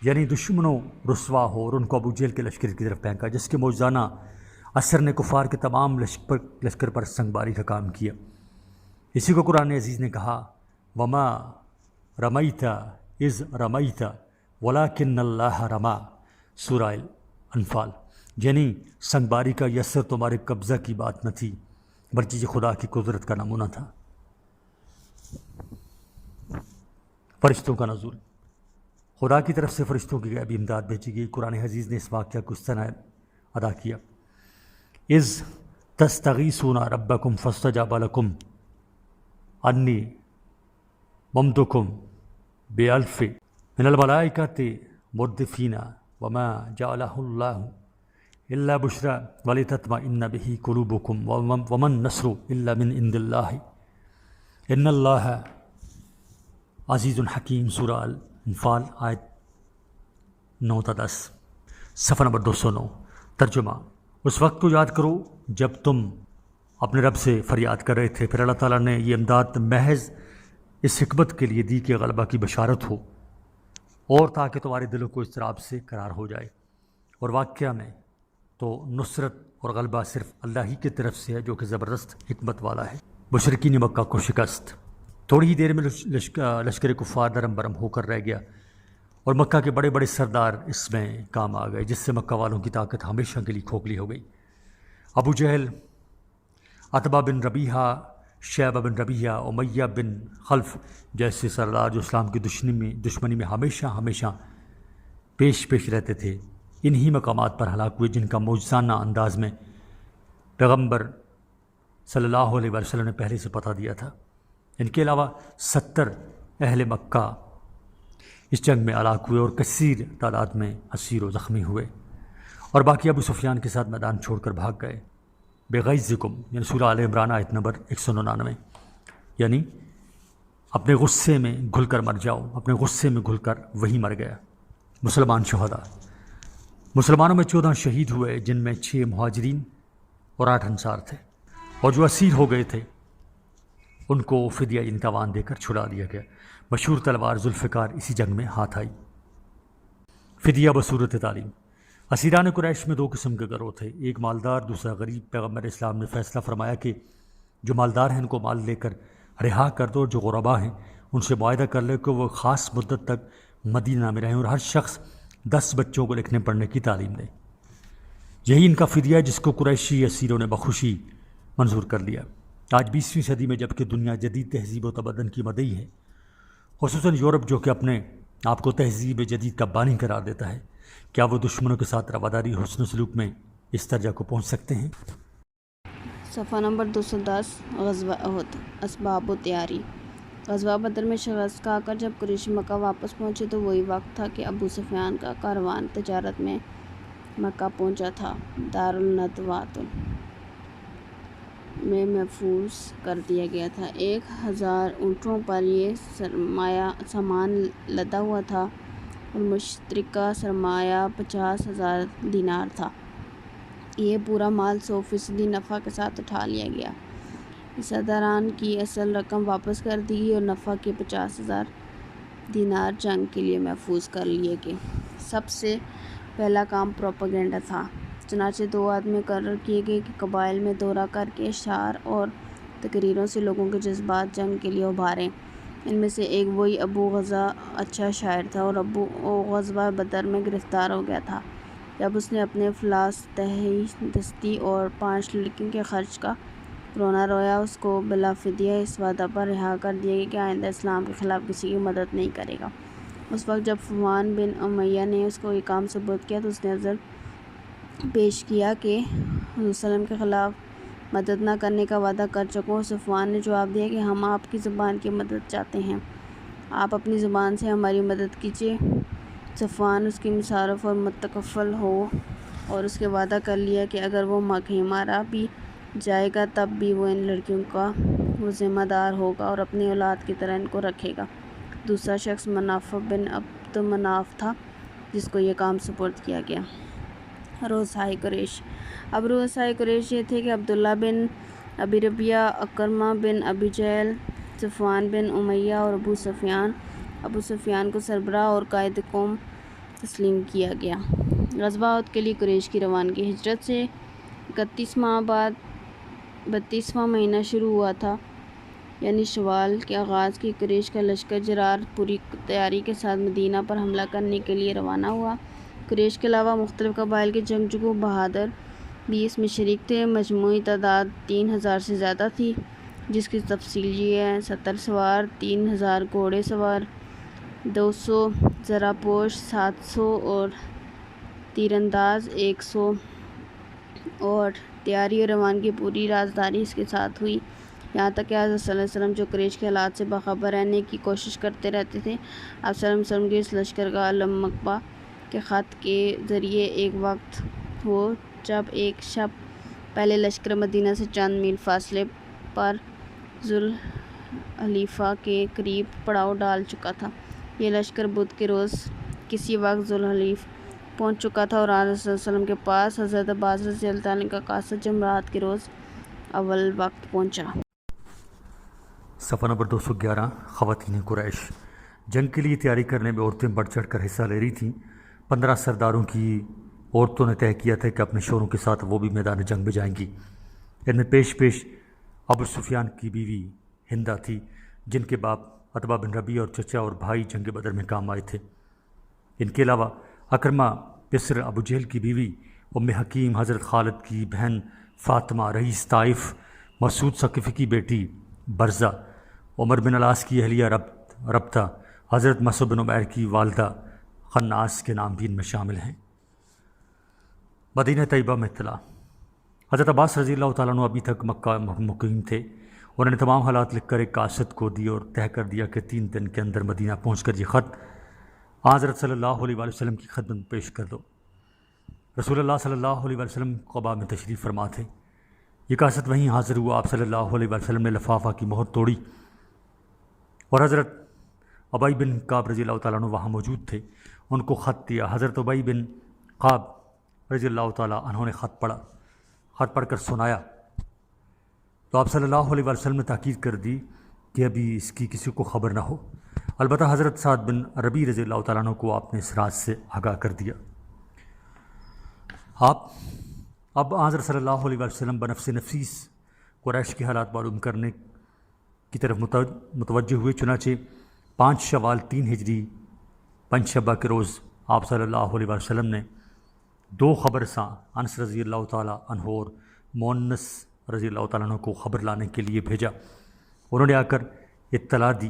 یعنی دشمنوں رسوا ہو، اور ان کو ابو جہل کے لشکر کی طرف پھینکا، جس کے موجزانہ اثر نے کفار کے تمام لشکر پر سنگباری کا کام کیا۔ اسی کو قرآن عزیز نے کہا، وما رمیت اذ رمیت ولکن اللہ رما، سورہ الانفال، یعنی سنگباری کا یہ اثر تمہارے قبضہ کی بات نہ تھی بلکہ یہ خدا کی قدرت کا نمونہ تھا۔ فرشتوں کا نزول۔ خدا کی طرف سے فرشتوں کی غیبی امداد بھیجی گئی۔ قرآن عزیز نے اس واقعہ کو اس طرح ادا کیا، اذ تستغیثون ربکم فاستجاب لکم انی ممدکم بالف من الملائکۃ مردفین وما جعلہ اللہ الا بشرا ولتطمئن بہ قلوبکم وما النصر الا من عند اللہ ان اللہ عزیز حکیم، سورہ الانفال آیت 9-10۔ صفحہ نمبر 209۔ ترجمہ۔ اس وقت کو یاد کرو جب تم اپنے رب سے فریاد کر رہے تھے، پھر اللہ تعالیٰ نے یہ امداد محض اس حکمت کے لیے دی کہ غلبہ کی بشارت ہو اور تاکہ تمہارے دلوں کو اضطراب سے قرار ہو جائے، اور واقعہ میں تو نصرت اور غلبہ صرف اللہ ہی کی طرف سے ہے جو کہ زبردست حکمت والا ہے۔ مشرکین مکہ کو شکست۔ تھوڑی ہی دیر میں لشکر کفار نرم برم ہو کر رہ گیا اور مکہ کے بڑے بڑے سردار اس میں کام آ گئے، جس سے مکہ والوں کی طاقت ہمیشہ کے لیے کھوکھلی ہو گئی۔ ابو جہل، عتبہ بن ربیعہ، شیبہ بن ربیعہ، امیہ بن خلف جیسے سردار جو اسلام کی دشمنی میں ہمیشہ پیش رہتے تھے، انہی مقامات پر ہلاک ہوئے جن کا معجزانہ انداز میں پیغمبر صلی اللہ علیہ وآلہ وسلم نے پہلے سے پتہ دیا تھا۔ ان کے علاوہ 70 اہل مکہ اس جنگ میں ہلاک ہوئے اور کثیر تعداد میں اسیر و زخمی ہوئے، اور باقی ابو سفیان کے ساتھ میدان چھوڑ کر بھاگ گئے۔ بغیظکم، یعنی سورہ آل عمران آیت نمبر 199، یعنی اپنے غصے میں گھل کر مر جاؤ، اپنے غصے میں گھل کر وہی مر گیا۔ مسلمان شہداء، مسلمانوں میں 14 شہید ہوئے، جن میں 6 مہاجرین اور 8 انصار تھے، اور جو اسیر ہو گئے تھے ان کو فدیہ انتوان دے کر چھڑا دیا گیا۔ مشہور تلوار ذوالفقار اسی جنگ میں ہاتھ آئی۔ فدیہ بصورت تعلیم۔ اسیران قریش میں 2 قسم کے گروہ تھے، ایک مالدار، دوسرا غریب۔ پیغمبر اسلام نے فیصلہ فرمایا کہ جو مالدار ہیں ان کو مال لے کر رہا کر دو، اور جو غربا ہیں ان سے معاہدہ کر لے کہ وہ خاص مدت تک مدینہ میں رہیں، اور ہر شخص 10 بچوں کو لکھنے پڑھنے کی تعلیم دے۔ یہی ان کا فدیہ ہے، جس کو قریشی اسیروں نے بخوشی منظور کر لیا۔ آج 20ویں صدی میں جبکہ دنیا جدید تہذیب و تمدن کی مدعی ہے، خصوصاً یورپ جو کہ اپنے آپ کو تہذیب جدید کا بانی قرار دیتا ہے، کیا وہ دشمنوں کے ساتھ رواداری حسن و سلوک میں اس درجہ کو پہنچ سکتے ہیں؟ صفحہ نمبر 210 غزوہ احد، اسباب و تیاری۔ غزوہ بدر میں شکست کھا کر جب قریشی مکہ واپس پہنچے تو وہی وقت تھا کہ ابو سفیان کا کاروان تجارت میں مکہ پہنچا تھا۔ دارالندوات میں محفوظ کر دیا گیا تھا۔ 1000 اونٹوں پر یہ سامان لدا ہوا تھا اور مشترکہ سرمایہ 50,000 دینار تھا۔ یہ پورا مال 100% نفع کے ساتھ اٹھا لیا گیا۔ حصہ کی اصل رقم واپس کر دی گئی اور نفع کے 50,000 دینار جنگ کے لیے محفوظ کر لیے گئے۔ سب سے پہلا کام پروپیگنڈا تھا، چنانچہ 2 آدمی مقرر کیے گئے کہ قبائل میں دورہ کر کے اشعار اور تقریروں سے لوگوں کے جذبات جنگ کے لیے ابھاریں۔ ان میں سے ایک وہی ابو غزہ اچھا شاعر تھا اور غزوہ بدر میں گرفتار ہو گیا تھا۔ جب اس نے اپنے افلاس، تہی دستی اور 5 لڑکیوں کے خرچ کا رونا رویا، اس کو بلا فدیہ اس وعدہ پر رہا کر دیا گیا کہ آئندہ اسلام کے خلاف کسی کی مدد نہیں کرے گا۔ اس وقت جب صفوان بن امیہ نے اس کو یہ کام ثبوت کیا تو اس نے عذر پیش کیا کہ حضور صلی اللہ علیہ وسلم کے خلاف مدد نہ کرنے کا وعدہ کر چکا ہوں۔ صفوان نے جواب دیا کہ ہم آپ کی زبان کی مدد چاہتے ہیں، آپ اپنی زبان سے ہماری مدد کیجیے۔ صفوان اس کی مصارف اور متکفل ہو اور اس کے وعدہ کر لیا کہ اگر وہ کہیں مارا بھی جائے گا تب بھی وہ ان لڑکیوں کا وہ ذمہ دار ہوگا اور اپنی اولاد کی طرح ان کو رکھے گا۔ دوسرا شخص منافع بن عبد مناف تھا جس کو یہ کام سپرد کیا گیا۔ رؤسائے قریش۔ اب رؤسائے قریش یہ تھے کہ عبداللہ بن ابی ربیعہ، اکرمہ بن ابی جہل، صفوان بن امیہ اور ابو سفیان۔ ابو سفیان کو سربراہ اور قائد قوم تسلیم کیا گیا۔ غزوہ احد کے لیے قریش کی روانگی۔ ہجرت سے 31 ماہ بعد 32واں مہینہ شروع ہوا تھا، یعنی شوال کے آغاز کی۔ قریش کا لشکر جرار پوری تیاری کے ساتھ مدینہ پر حملہ کرنے کے لیے روانہ ہوا۔ قریش کے علاوہ مختلف قبائل کے جنگجو بہادر بھی اس میں شریک تھے۔ مجموعی تعداد 3,000 سے زیادہ تھی، جس کی تفصیل یہ ہے: 70 سوار، 3,000 گھوڑے سوار، 200 زرہ پوش، 700 اور تیرانداز 100، اور تیاری اور روانگی پوری رازداری اس کے ساتھ ہوئی، یہاں تک کہ حضرت صلی اللہ علیہ وسلم جو قریش کے حالات سے باخبر رہنے کی کوشش کرتے رہتے تھے، آپ صلی اللہ علیہ وسلم کے اس لشکر کا علم مکبہ کے خط کے ذریعے ایک وقت ہو جب ایک شب پہلے لشکر مدینہ سے چند میل فاصلے پر ذوالحلیفہ کے قریب پڑاؤ ڈال چکا تھا۔ یہ لشکر بدھ کے روز کسی وقت ذوالحلیف پہنچ چکا تھا اور حضرت صلی اللہ علیہ وسلم کے پاس حضرت عباس رضی اللہ عنہ کا قاصد جمعرات کے روز اول وقت پہنچا۔ صفحہ نمبر 211 خواتین قریش۔ جنگ کے لیے تیاری کرنے میں عورتیں بڑھ چڑھ کر حصہ لے رہی تھیں۔ 15 سرداروں کی عورتوں نے طے کیا تھا کہ اپنے شوہروں کے ساتھ وہ بھی میدان جنگ میں جائیں گی۔ ان میں پیش ابو سفیان کی بیوی ہندہ تھی، جن کے باپ عتبہ بن ربیعہ اور چچا اور بھائی جنگ بدر میں کام آئے تھے۔ ان کے علاوہ اکرمہ بصر ابو جہل کی بیوی، ام حکیم حضرت خالد کی بہن فاطمہ، رئیس طائف مسعود ثقفی کی بیٹی برزہ، عمر بن العاص کی اہلیہ ربطہ، حضرت مصعب بن عمیر کی والدہ خناس کے نام بھی ان میں شامل ہیں۔ مدینہ طیبہ میں اطلاع۔ حضرت عباس رضی اللہ تعالیٰ عنہ ابھی تک مکہ مقیم تھے۔ انہوں نے تمام حالات لکھ کر ایک قاصد کو دی اور طے کر دیا کہ 3 دن کے اندر مدینہ پہنچ کر یہ خط حضرت صلی اللہ علیہ وآلہ وسلم کی خدمت میں پیش کر دو۔ رسول اللہ صلی اللہ علیہ وآلہ وسلم قباء میں تشریف فرما تھے۔ یہ قاصد وہیں حاضر ہوا۔ آپ صلی اللہ علیہ وآلہ وسلم نے لفافہ کی مہر توڑی اور حضرت ابی بن کعب رضی اللہ تعالیٰ عنہ وہاں موجود تھے، ان کو خط دیا۔ حضرت ابی بن کعب رضی اللہ تعالیٰ عنہ نے خط پڑھا، خط پڑھ کر سنایا تو آپ صلی اللہ علیہ وسلم نے تاکید کر دی کہ ابھی اس کی کسی کو خبر نہ ہو۔ البتہ حضرت سعد بن ربیع رضی اللہ تعالیٰ عنہ کو آپ نے اس راز سے آگاہ کر دیا۔ اب حضرت صلی اللہ علیہ وسلم بنفس نفیس قریش کے حالات معلوم کرنے کی طرف متوجہ ہوئے، چنانچہ 5 شوال 3 ہجری پنج شبہ کے روز آپ صلی اللہ علیہ وسلم نے 2 خبرساں انس رضی اللہ تعالیٰ عنہ اور مونس رضی اللہ تعالیٰ عنہ کو خبر لانے کے لیے بھیجا۔ انہوں نے آ کر اطلاع دی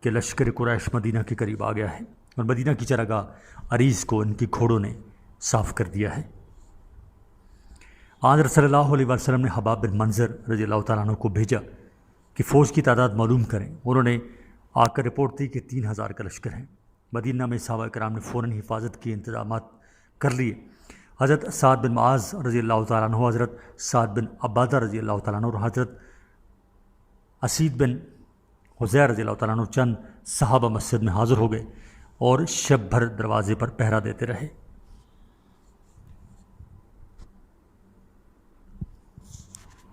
کہ لشکر قریش مدینہ کے قریب آ گیا ہے اور مدینہ کی چراگاہ عریض کو ان کی گھوڑوں نے صاف کر دیا ہے۔ حضرت صلی اللہ علیہ وسلم نے حباب بن منظر رضی اللہ تعالیٰ عنہ کو بھیجا کہ فوج کی تعداد معلوم کریں۔ انہوں نے آ کر رپورٹ دی کہ 3000 کا لشکر ہے۔ مدینہ میں صحابہ کرام نے فوراً حفاظت کے انتظامات کر لیے۔ حضرت سعد بن معاذ رضی اللہ تعالیٰ عنہ، حضرت سعد بن عبادہ رضی اللہ تعالیٰ عنہ اور حضرت اسید بن حذیر رضی اللہ تعالیٰ عنہ چند صحابہ مسجد میں حاضر ہو گئے اور شب بھر دروازے پر پہرا دیتے رہے۔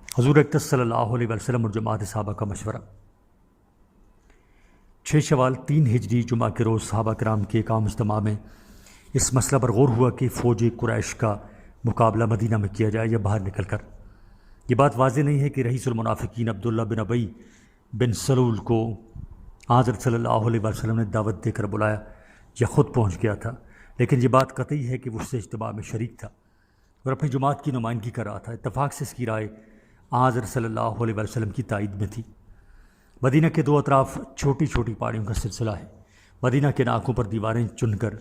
حضور اقدس صلی اللہ علیہ وسلم اور جماعت صحابہ کا مشورہ۔ 6 شوال 3 ہجری جمعہ کے روز صحابہ کرام کے ایک عام اجتماع میں اس مسئلہ پر غور ہوا کہ فوج قریش کا مقابلہ مدینہ میں کیا جائے یا باہر نکل کر۔ یہ بات واضح نہیں ہے کہ رئیس المنافقین عبداللہ بن ابی بن سلول کو حضرت صلی اللہ علیہ وسلم نے دعوت دے کر بلایا یا خود پہنچ گیا تھا، لیکن یہ بات قطعی ہے کہ وہ اس اجتماع میں شریک تھا اور اپنی جماعت کی نمائندگی کر رہا تھا۔ اتفاق سے اس کی رائے حضرت صلی اللہ علیہ وسلم کی تائید میں تھی۔ مدینہ کے 2 اطراف چھوٹی چھوٹی پہاڑیوں کا سلسلہ ہے۔ مدینہ کے ناکوں پر دیواریں چن کر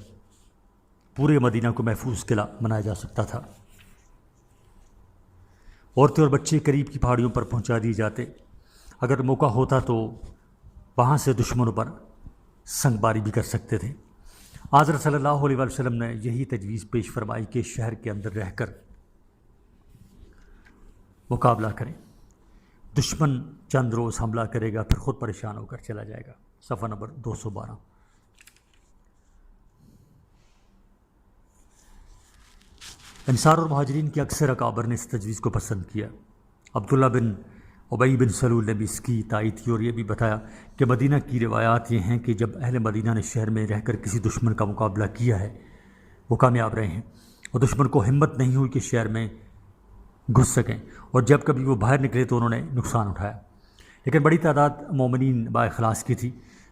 پورے مدینہ کو محفوظ قلعہ بنایا جا سکتا تھا۔ عورتیں اور بچے قریب کی پہاڑیوں پر پہنچا دیے جاتے۔ اگر موقع ہوتا تو وہاں سے دشمنوں پر سنگ باری بھی کر سکتے تھے۔ حضرت صلی اللہ علیہ وسلم نے یہی تجویز پیش فرمائی کہ شہر کے اندر رہ کر مقابلہ کریں۔ دشمن چند روز حملہ کرے گا، پھر خود پریشان ہو کر چلا جائے گا۔ صفحہ نمبر 212۔ انصار اور مہاجرین کے اکثر اکابر نے اس تجویز کو پسند کیا۔ عبداللہ بن ابی بن سلول نے بھی اس کی تائید کی اور یہ بھی بتایا کہ مدینہ کی روایات یہ ہیں کہ جب اہل مدینہ نے شہر میں رہ کر کسی دشمن کا مقابلہ کیا ہے وہ کامیاب رہے ہیں، اور دشمن کو ہمت نہیں ہوئی کہ شہر میں گھس سکیں، اور جب کبھی وہ باہر نکلے تو انہوں نے نقصان اٹھایا۔ لیکن بڑی تعداد مومنین با اخلاص کی تھی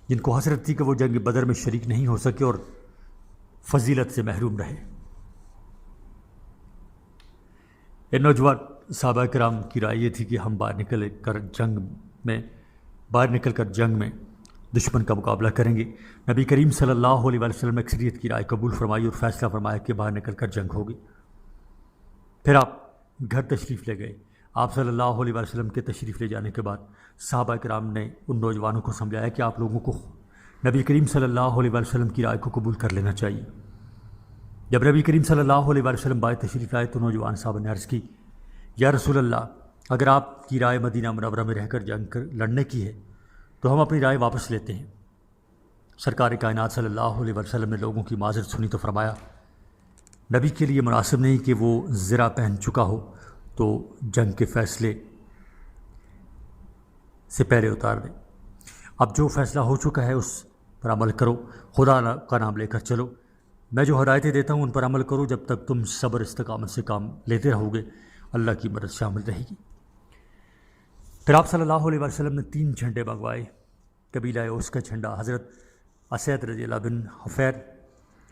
جن کو حسرت تھی کہ وہ جنگ بدر میں شریک نہیں ہو سکے اور فضیلت سے محروم رہے۔ ان نوجوان صحابہ کرام کی رائے یہ تھی کہ ہم باہر نکل کر جنگ میں دشمن کا مقابلہ کریں گے۔ نبی کریم صلی اللہ علیہ وسلم نے اکثریت کی رائے قبول فرمائی اور فیصلہ فرمایا کہ باہر نکل کر جنگ ہوگی۔ پھر آپ گھر تشریف لے گئے۔ آپ صلی اللہ علیہ وسلم کے تشریف لے جانے کے بعد صحابہ کرام نے ان نوجوانوں کو سمجھایا کہ آپ لوگوں کو نبی کریم صلی اللہ علیہ وسلم کی رائے کو قبول کر لینا چاہیے۔ جب نبی کریم صلی اللہ علیہ وسلم باہر تشریف لائے تو نوجوان صاحب نے عرض کی، یا رسول اللہ، اگر آپ کی رائے مدینہ منورہ میں رہ کر جنگ لڑنے کی ہے تو ہم اپنی رائے واپس لیتے ہیں۔ سرکار کائنات صلی اللہ علیہ وسلم نے لوگوں کی معذرت سنی تو فرمایا، نبی کے لیے مناسب نہیں کہ وہ زرہ پہن چکا ہو تو جنگ کے فیصلے سے پہلے اتار دیں۔ اب جو فیصلہ ہو چکا ہے اس پر عمل کرو، خدا کا نام لے کر چلو۔ میں جو ہدایتیں دیتا ہوں ان پر عمل کرو۔ جب تک تم صبر استقامت سے کام لیتے رہو گے اللہ کی مدد شامل رہے گی۔ پھر آپ صلی اللہ علیہ وسلم نے 3 جھنڈے منگوائے۔ قبیلہ اوس کا جھنڈا حضرت اسید رضی اللہ بن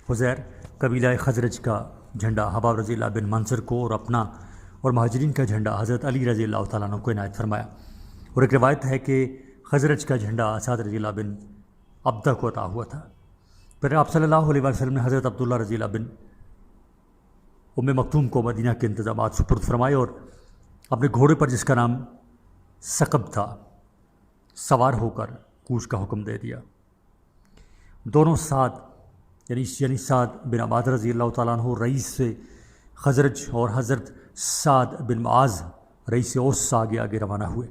حذیر، قبیلہ خزرج کا جھنڈا حباب رضی اللہ بن منصر کو اور اپنا، اور مہاجرین کا جھنڈا حضرت علی رضی اللہ تعالیٰ عنہ کو عنایت فرمایا۔ اور ایک روایت ہے کہ خزرج کا جھنڈا اسد رضی اللہ بن عبدہ کو عطا ہوا تھا۔ پھر آپ صلی اللہ علیہ وسلم نے حضرت عبداللہ رضی اللہ بن ام مکتوم کو مدینہ کے انتظامات سپرد فرمائے اور اپنے گھوڑے پر جس کا نام ثقب تھا سوار ہو کر کوچ کا حکم دے دیا۔ دونوں سعد یعنی سعد بن عبادہ رضی اللہ تعالیٰ عنہ رئیس خزرج اور حضرت سعد بن معاذ رئیس اوس سے آگے آگے روانہ ہوئے۔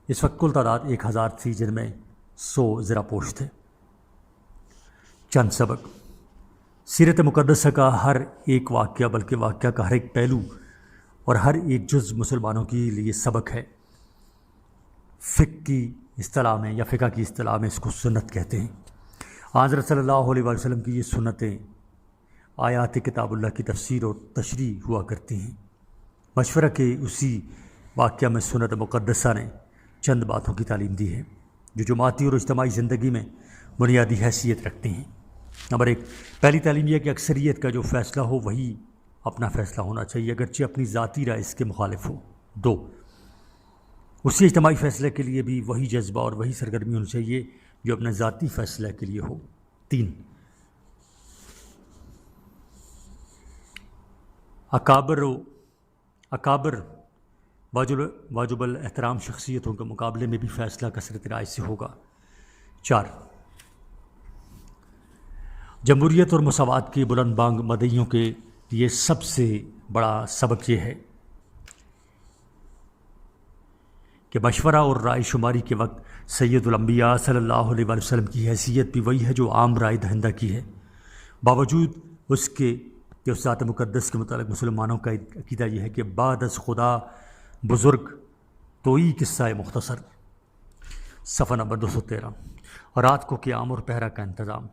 اس وقت کل تعداد 1000 تھی، جن میں سو ذرا پوش تھے۔ چند سبق۔ سیرت مقدسہ کا ہر ایک واقعہ، بلکہ واقعہ کا ہر ایک پہلو اور ہر ایک جز مسلمانوں کے لیے سبق ہے۔ فقہ کی اصطلاح میں یا فقہ کی اصطلاح میں اس کو سنت کہتے ہیں۔ حضرت صلی اللہ علیہ وسلم کی یہ سنتیں آیات کتاب اللہ کی تفسیر اور تشریح ہوا کرتی ہیں۔ مشورہ کے اسی واقعہ میں سنت مقدسہ نے چند باتوں کی تعلیم دی ہے جو جماعتی اور اجتماعی زندگی میں بنیادی حیثیت رکھتی ہیں۔ نمبر 1، پہلی تعلیم یہ کہ اکثریت کا جو فیصلہ ہو وہی اپنا فیصلہ ہونا چاہیے، اگرچہ اپنی ذاتی رائے اس کے مخالف ہو۔ 2، اسی اجتماعی فیصلے کے لیے بھی وہی جذبہ اور وہی سرگرمی ہونی چاہیے جو اپنے ذاتی فیصلے کے لیے ہو۔ 3، اکابر واجب الاحترام شخصیتوں کے مقابلے میں بھی فیصلہ کثرت رائے سے ہوگا۔ 4، جمہوریت اور مساوات کے بلند بانگ مدعیوں کے لیے سب سے بڑا سبق یہ ہے کہ مشورہ اور رائے شماری کے وقت سید الانبیاء صلی اللہ علیہ وسلم کی حیثیت بھی وہی ہے جو عام رائے دہندہ کی ہے، باوجود اس کے کہ اس ذات مقدس کے متعلق مسلمانوں کا عقیدہ یہ ہے کہ بعد از خدا بزرگ تو ہی قصہ مختصر۔ صفحہ نمبر 213۔ رات کو قیام اور پہرا کا انتظام۔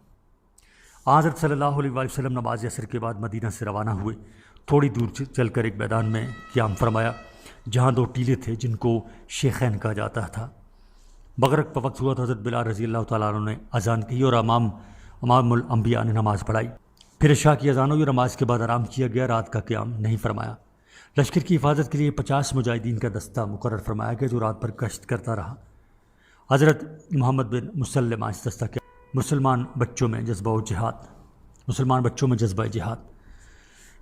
حضرت صلی اللہ علیہ وسلم نماز عصر کے بعد مدینہ سے روانہ ہوئے، تھوڑی دور چل کر ایک میدان میں قیام فرمایا جہاں 2 ٹیلے تھے جن کو شیخین کہا جاتا تھا۔ مغرب کا وقت ہوا تو حضرت بلال رضی اللہ تعالیٰ عنہ نے اذان کی اور امام الانبیاء نے نماز پڑھائی، پھر عشاء کی اذان ہوئی اور نماز کے بعد آرام کیا گیا، رات کا قیام نہیں فرمایا۔ لشکر کی حفاظت کے لیے 50 مجاہدین کا دستہ مقرر فرمایا گیا جو رات بھر گشت کرتا رہا۔ حضرت محمد بن مسلمہ اس دستہ کے مسلمان بچوں میں جذبہ جہاد۔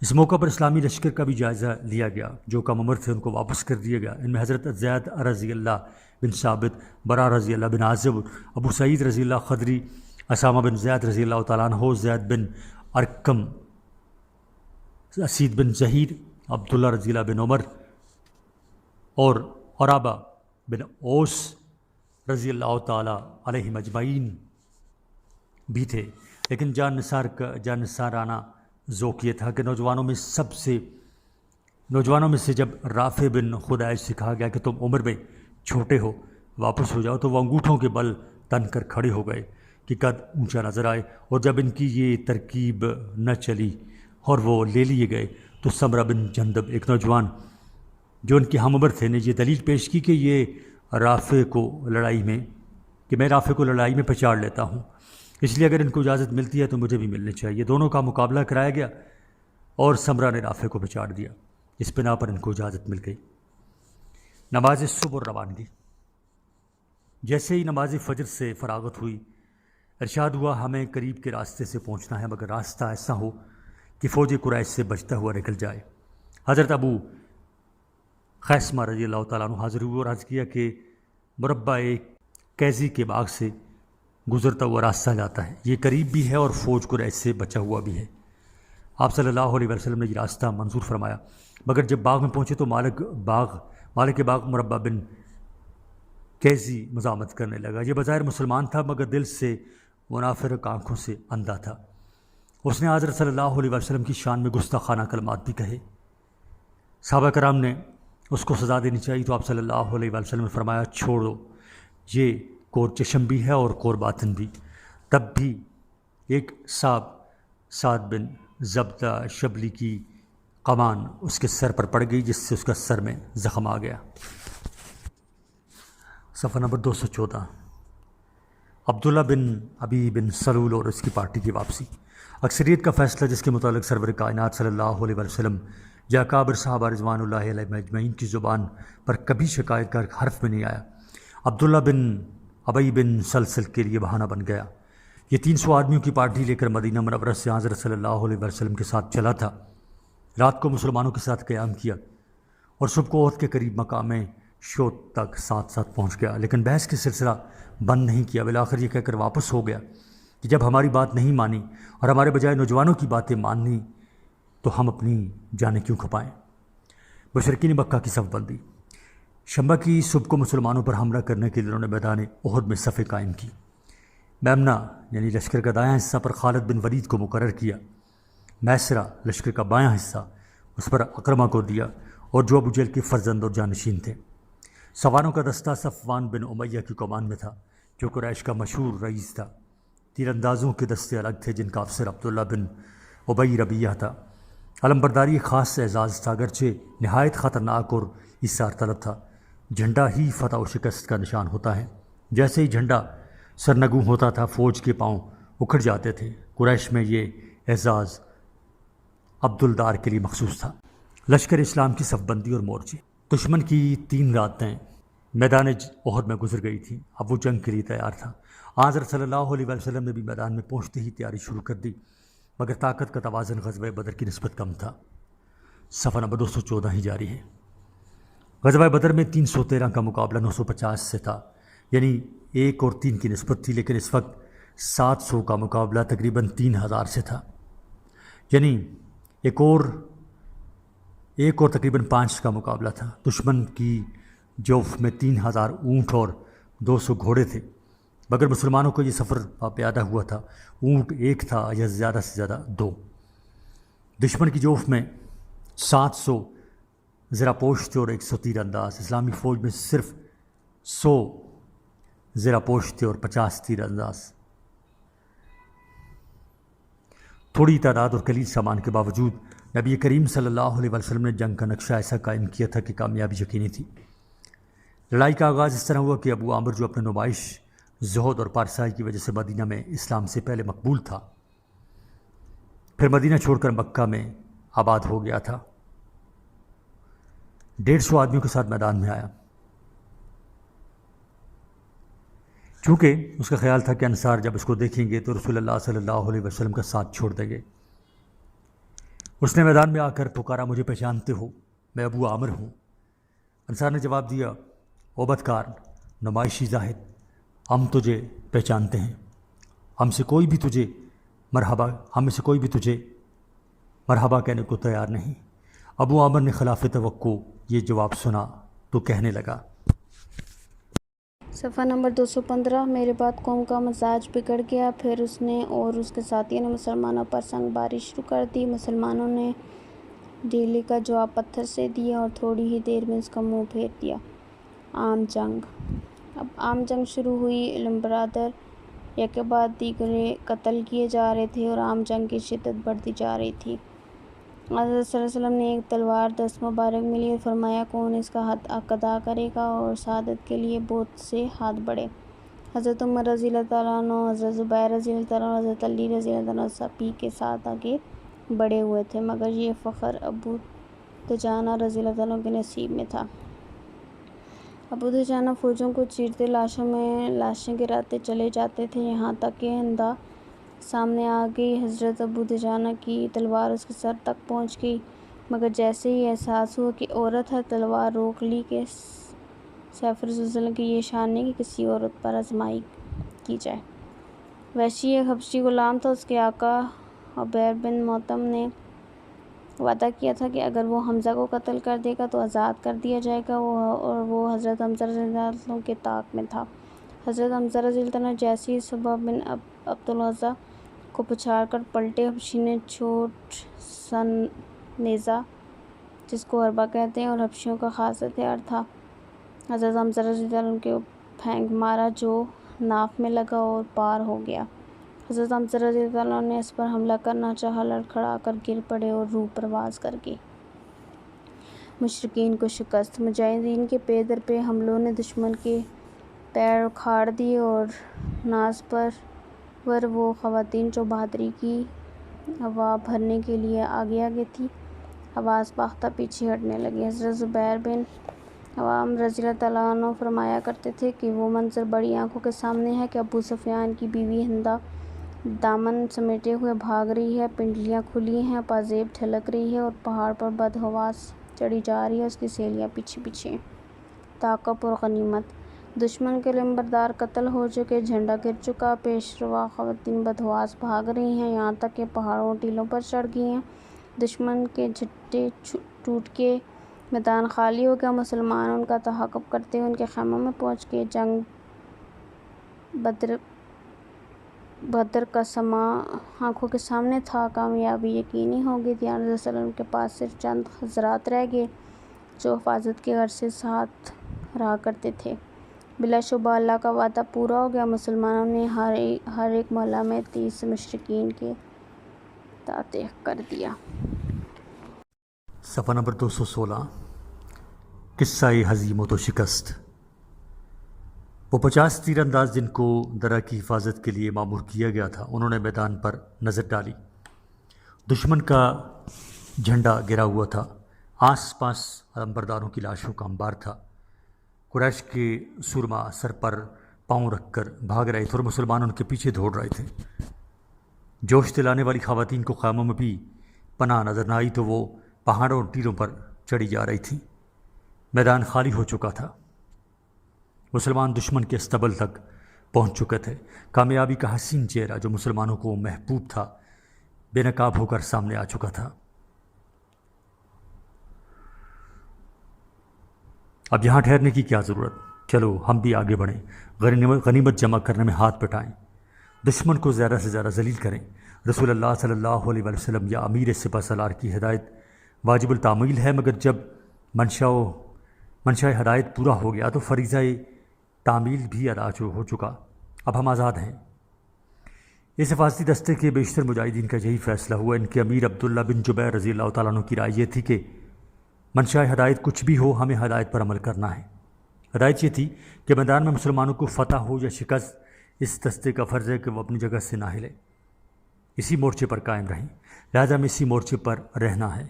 اس موقع پر اسلامی لشکر کا بھی جائزہ لیا گیا، جو کم عمر تھے ان کو واپس کر دیا گیا۔ ان میں حضرت زید رضی اللہ بن ثابت، برا رضی اللہ بن عازب، ابو سعید رضی اللہ خدری، اسامہ بن زید رضی اللہ تعالیٰ عنہ، زید بن ارقم، اسید بن زہیر، عبداللہ رضی اللہ بن عمر اور عرابہ بن اوس رضی اللہ تعالیٰ علیہ مجمعین بھی تھے۔ لیکن جان نثارانہ ذوق یہ تھا کہ نوجوانوں میں سے جب رافع بن خدیج سے کہا گیا کہ تم عمر میں چھوٹے ہو واپس ہو جاؤ تو وہ انگوٹھوں کے بل تن کر کھڑے ہو گئے کہ قد اونچا نظر آئے، اور جب ان کی یہ ترکیب نہ چلی اور وہ لے لیے گئے تو سمرہ بن جندب، ایک نوجوان جو ان کے ہم عمر تھے، نے یہ دلیل پیش کی کہ میں رافع کو لڑائی میں پچاڑ لیتا ہوں، اس لیے اگر ان کو اجازت ملتی ہے تو مجھے بھی ملنی چاہیے۔ دونوں کا مقابلہ کرایا گیا اور سمرہ نے رافع کو پچاڑ دیا، اس بنا پر ان کو اجازت مل گئی۔ نماز صبح اور روانگی۔ جیسے ہی نماز فجر سے فراغت ہوئی، ارشاد ہوا ہمیں قریب کے راستے سے پہنچنا ہے، مگر راستہ ایسا ہو کہ فوج قریش سے بچتا ہوا نکل جائے۔ حضرت ابو خیثمہ رضی اللہ تعالیٰ عنہ حاضر ہوئے اور عرض کیا کہ مربع کیزی کے باغ سے گزرتا ہوا راستہ جاتا ہے، یہ قریب بھی ہے اور فوج قریش سے بچا ہوا بھی ہے۔ آپ صلی اللہ علیہ وسلم نے یہ راستہ منظور فرمایا، مگر جب باغ میں پہنچے تو مالک باغ مربع بن کیزی مزاحمت کرنے لگا۔ یہ بظاہر مسلمان تھا مگر دل سے منافق، آنکھوں سے اندھا تھا۔ اس نے حضرت صلی اللہ علیہ وسلم کی شان میں گستاخانہ کلمات بھی کہے۔ صحابہ کرام نے اس کو سزا دینی چاہیے تو آپ صلی اللہ علیہ وسلم نے فرمایا چھوڑو، یہ کور چشم بھی ہے اور کور باطن بھی۔ تب بھی ایک سعد بن زبدہ شبلی کی کمان اس کے سر پر پڑ گئی جس سے اس کا سر میں زخم آ گیا۔ صفحہ نمبر 214۔ عبداللہ بن ابی بن سلول اور اس کی پارٹی کی واپسی۔ اکثریت کا فیصلہ جس کے متعلق سرور کائنات صلی اللہ علیہ وسلم یا اکابر صحابہ رضوان اللہ علیہ مجمعین کی زبان پر کبھی شکایت کا حرف میں نہیں آیا، عبداللہ بن ابی بن سلسل کے لیے بہانہ بن گیا۔ یہ 300 آدمیوں کی پارٹی لے کر مدینہ منورہ سے حضرت صلی اللہ علیہ وسلم کے ساتھ چلا تھا۔ رات کو مسلمانوں کے ساتھ قیام کیا اور صبح کو عہد کے قریب مقام شوط تک ساتھ پہنچ گیا، لیکن بحث کے سلسلہ بند نہیں کیا۔ بالآخر یہ کہہ کر واپس ہو گیا کہ جب ہماری بات نہیں مانی اور ہمارے بجائے نوجوانوں کی باتیں ماننی تو ہم اپنی جانیں کیوں کھپائیں۔ مشرکین مکہ کی صف بندی۔ شنبہ کی صبح کو مسلمانوں پر حملہ کرنے کے لیے انہوں نے میدان احد میں صفیں قائم کی۔ میمنہ یعنی لشکر کا دایاں حصہ پر خالد بن ولید کو مقرر کیا، میسرہ لشکر کا بایاں حصہ اس پر اکرمہ کو دیا، اور جو ابو جہل کے فرزند اور جانشین تھے۔ سواروں کا دستہ صفوان بن امیہ کی کمان میں تھا، جو قریش کا مشہور رئیس تھا۔ تیر اندازوں کے دستے الگ تھے، جن کا افسر عبداللہ بن ابی ربیہ تھا۔ علمبرداری ایک خاص اعزاز تھا، اگرچہ نہایت خطرناک اور اثار طلب تھا۔ جھنڈا ہی فتح و شکست کا نشان ہوتا ہے۔ جیسے ہی جھنڈا سرنگوں ہوتا تھا، فوج کے پاؤں اکھڑ جاتے تھے۔ قریش میں یہ اعزاز عبدالدار کے لیے مخصوص تھا۔ لشکر اسلام کی صف بندی اور مورچے۔ دشمن کی 3 راتیں میدان احد میں گزر گئی تھیں، اب وہ جنگ کے لیے تیار تھا۔ حضرت صلی اللہ علیہ وسلم نے بھی میدان میں پہنچتے ہی تیاری شروع کر دی، مگر طاقت کا توازن غزوہ بدر کی نسبت کم تھا۔ صفحہ نمبر 214 ہی جاری ہے۔ غزوہ بدر میں 313 کا مقابلہ 950 سے تھا، یعنی 1 اور 3 کی نسبت تھی، لیکن اس وقت 700 کا مقابلہ تقریباً 3000 سے تھا، یعنی ایک اور تقریباً 5 کا مقابلہ تھا۔ دشمن کی جوف میں 3000 اونٹ اور 200 گھوڑے تھے، مگر مسلمانوں کو یہ سفر پیادہ ہوا تھا۔ اونٹ 1 تھا یا زیادہ سے زیادہ 2۔ دشمن کی جوف میں 700 زرہ پوش تھے اور 100 تیر انداز۔ اسلامی فوج میں صرف 100 زرہ پوش تھے اور 50 تیر انداز۔ تھوڑی تعداد اور قلیل سامان کے باوجود نبی کریم صلی اللہ علیہ وسلم نے جنگ کا نقشہ ایسا قائم کیا تھا کہ کامیابی یقینی تھی۔ لڑائی کا آغاز اس طرح ہوا کہ ابو عامر، جو اپنے نمائش، زہد اور پارسائی کی وجہ سے مدینہ میں اسلام سے پہلے مقبول تھا، پھر مدینہ چھوڑ کر مکہ میں آباد ہو گیا تھا، 150 آدمیوں کے ساتھ میدان میں آیا۔ چونکہ اس کا خیال تھا کہ انصار جب اس کو دیکھیں گے تو رسول اللہ صلی اللہ علیہ وسلم کا ساتھ چھوڑ دیں گے۔ اس نے میدان میں آ کر پکارا، مجھے پہچانتے ہو؟ میں ابو عامر ہوں۔ انصار نے جواب دیا، او بدکار، نمائشی زاہد، ہم تجھے پہچانتے ہیں، ہم میں سے کوئی بھی تجھے مرحبا کہنے کو تیار نہیں۔ ابو عامر نے خلاف توقع یہ جواب سنا تو کہنے لگا، صفحہ نمبر 215۔ میرے بعد قوم کا مزاج بگڑ گیا، پھر اس نے اور اس کے ساتھیوں نے مسلمانوں پر سنگ باری شروع کر دی۔ مسلمانوں نے ڈھیلے کا جواب پتھر سے دیا اور تھوڑی ہی دیر میں اس کا منہ پھیر دیا۔ عام جنگ۔ اب عام جنگ شروع ہوئی۔ علمبردار یک کے بعد دیگرے قتل کیے جا رہے تھے اور عام جنگ کی شدت بڑھتی جا رہی تھی۔ حضرت صلی اللہ علیہ وسلم نے ایک تلوار دست مبارک ملی اور فرمایا، کون اس کا حق ادا کرے گا؟ اور سعادت کے لیے بہت سے ہاتھ بڑھے۔ حضرت عمر رضی اللہ تعالیٰ عنہ، حضرت زبیر رضی اللہ تعالیٰ عنہ، حضرت علی رضی اللہ تعالیٰ عنہ سبھی کے ساتھ آگے بڑھے ہوئے تھے، مگر یہ فخر ابو دجانہ رضی اللہ تعالیٰ عنہ کے نصیب میں تھا۔ ابو دجانہ فوجوں کو چیرتے لاشوں میں لاشیں گراتے چلے جاتے تھے، یہاں تک کہ ہندا سامنے آ گئی۔ حضرت ابو دجانہ کی تلوار اس کے سر تک پہنچ گئی، مگر جیسے ہی احساس ہوا کہ عورت ہے، تلوار روک لی کہ سیف رسول صلی اللہ علیہ وسلم کی یہ شان نہیں کہ کسی عورت پر آزمائی کی جائے۔ وحشی ایک حبشی غلام تھا، اس کے آقا عبیر بن محتم نے وعدہ کیا تھا کہ اگر وہ حمزہ کو قتل کر دے گا تو آزاد کر دیا جائے گا، اور وہ حضرت حمزہ رضی اللہ عنہ کے طاق میں تھا۔ حضرت حمزہ رضی اللہ عنہ جیسے ہی صبح بن عبدالعزیٰ کو پچھاڑ کر پلٹے، حبشی نے چھوٹ سا نیزہ، جس کو حربہ کہتے ہیں اور حبشیوں کا خاص ہتھیار تھا، حضرت حمزہ رضی اللہ عنہ کے پھینک مارا، جو ناف میں لگا اور پار ہو گیا۔ حضرت حمزہ رضی اللہ عنہ نے اس پر حملہ کرنا چاہا، لڑکھڑا کر گر پڑے اور روح پرواز کر گئی۔ مشرکین کو شکست۔ مجاہدین کے پے در پے حملوں نے دشمن کے پیر اکھاڑ دیے اور ناز پرور وہ خواتین جو بہادری کی ہوا بھرنے کے لیے آگے آگے تھیں، حواس باختہ پیچھے ہٹنے لگی۔ حضرت زبیر بن عوام رضی اللہ تعالیٰ عنہ فرمایا کرتے تھے کہ وہ منظر بڑی آنکھوں کے سامنے ہے کہ ابو سفیان کی بیوی ہندا دامن سمیٹے ہوئے بھاگ رہی ہے، پنڈلیاں کھلی ہیں، پازیب ڈھلک رہی ہے اور پہاڑ پر بدحواس چڑھی جا رہی ہے، اس کی سہیلیاں پیچھے پیچھے۔ تعاقب اور غنیمت۔ دشمن کے علمبردار قتل ہو چکے، جھنڈا گر چکا، پیش روا خواتین بدحواس بھاگ رہی ہیں، یہاں تک کہ پہاڑوں اور ٹیلوں پر چڑھ گئی ہیں۔ دشمن کے جھٹے ٹوٹ کے میدان خالی ہو گیا، مسلمان ان کا تعاقب کرتے ہوئے ان کے خیموں میں پہنچ گئے۔ جنگ بدر کا سما آنکھوں کے سامنے تھا، کامیابی یقینی ہو گئی تھی۔ آن صلی اللہ علیہ وسلم کے پاس صرف چند حضرات رہ گئے جو حفاظت کے غرض سے ساتھ رہا کرتے تھے۔ بلا شبہ اللہ کا وعدہ پورا ہو گیا، مسلمانوں نے ہر ایک محلہ میں 30 مشرکین کے تابع کر دیا۔ صفحہ نمبر 216 قصہ ہزیمت و شکست۔ وہ 50 تیر انداز جن کو درہ کی حفاظت کے لیے مامور کیا گیا تھا، انہوں نے میدان پر نظر ڈالی۔ دشمن کا جھنڈا گرا ہوا تھا، آس پاس علمبرداروں کی لاشوں کا انبار تھا۔ قریش کے سرما سر پر پاؤں رکھ کر بھاگ رہے تھے اور مسلمان ان کے پیچھے دوڑ رہے تھے۔ جوش دلانے والی خواتین کو خیموں میں بھی پناہ نظر نہ آئی تو وہ پہاڑوں اور ٹیلوں پر چڑھی جا رہی تھیں۔ میدان خالی ہو چکا تھا، مسلمان دشمن کے استبل تک پہنچ چکے تھے۔ کامیابی کا حسین چہرہ جو مسلمانوں کو محبوب تھا، بے نقاب ہو کر سامنے آ چکا تھا۔ اب یہاں ٹھہرنے کی کیا ضرورت؟ چلو ہم بھی آگے بڑھیں، غنیمت جمع کرنے میں ہاتھ بٹائیں، دشمن کو زیادہ سے زیادہ ذلیل کریں۔ رسول اللہ صلی اللہ علیہ وسلم یا امیر سپہ سالار کی ہدایت واجب التعمیل ہے، مگر جب منشا ہدایت پورا ہو گیا تو فریضہ تعمیل بھی ادا ہو چکا، اب ہم آزاد ہیں۔ اس حفاظتی دستے کے بیشتر مجاہدین کا یہی فیصلہ ہوا۔ ان کے امیر عبداللہ بن جبیر رضی اللہ تعالیٰ عنہ کی رائے یہ تھی کہ منشا ہدایت کچھ بھی ہو، ہمیں ہدایت پر عمل کرنا ہے۔ ہدایت یہ تھی کہ میدان میں مسلمانوں کو فتح ہو یا شکست، اس دستے کا فرض ہے کہ وہ اپنی جگہ سے نہ ہلے، اسی مورچے پر قائم رہیں، لہذا ہمیں اسی مورچے پر رہنا ہے۔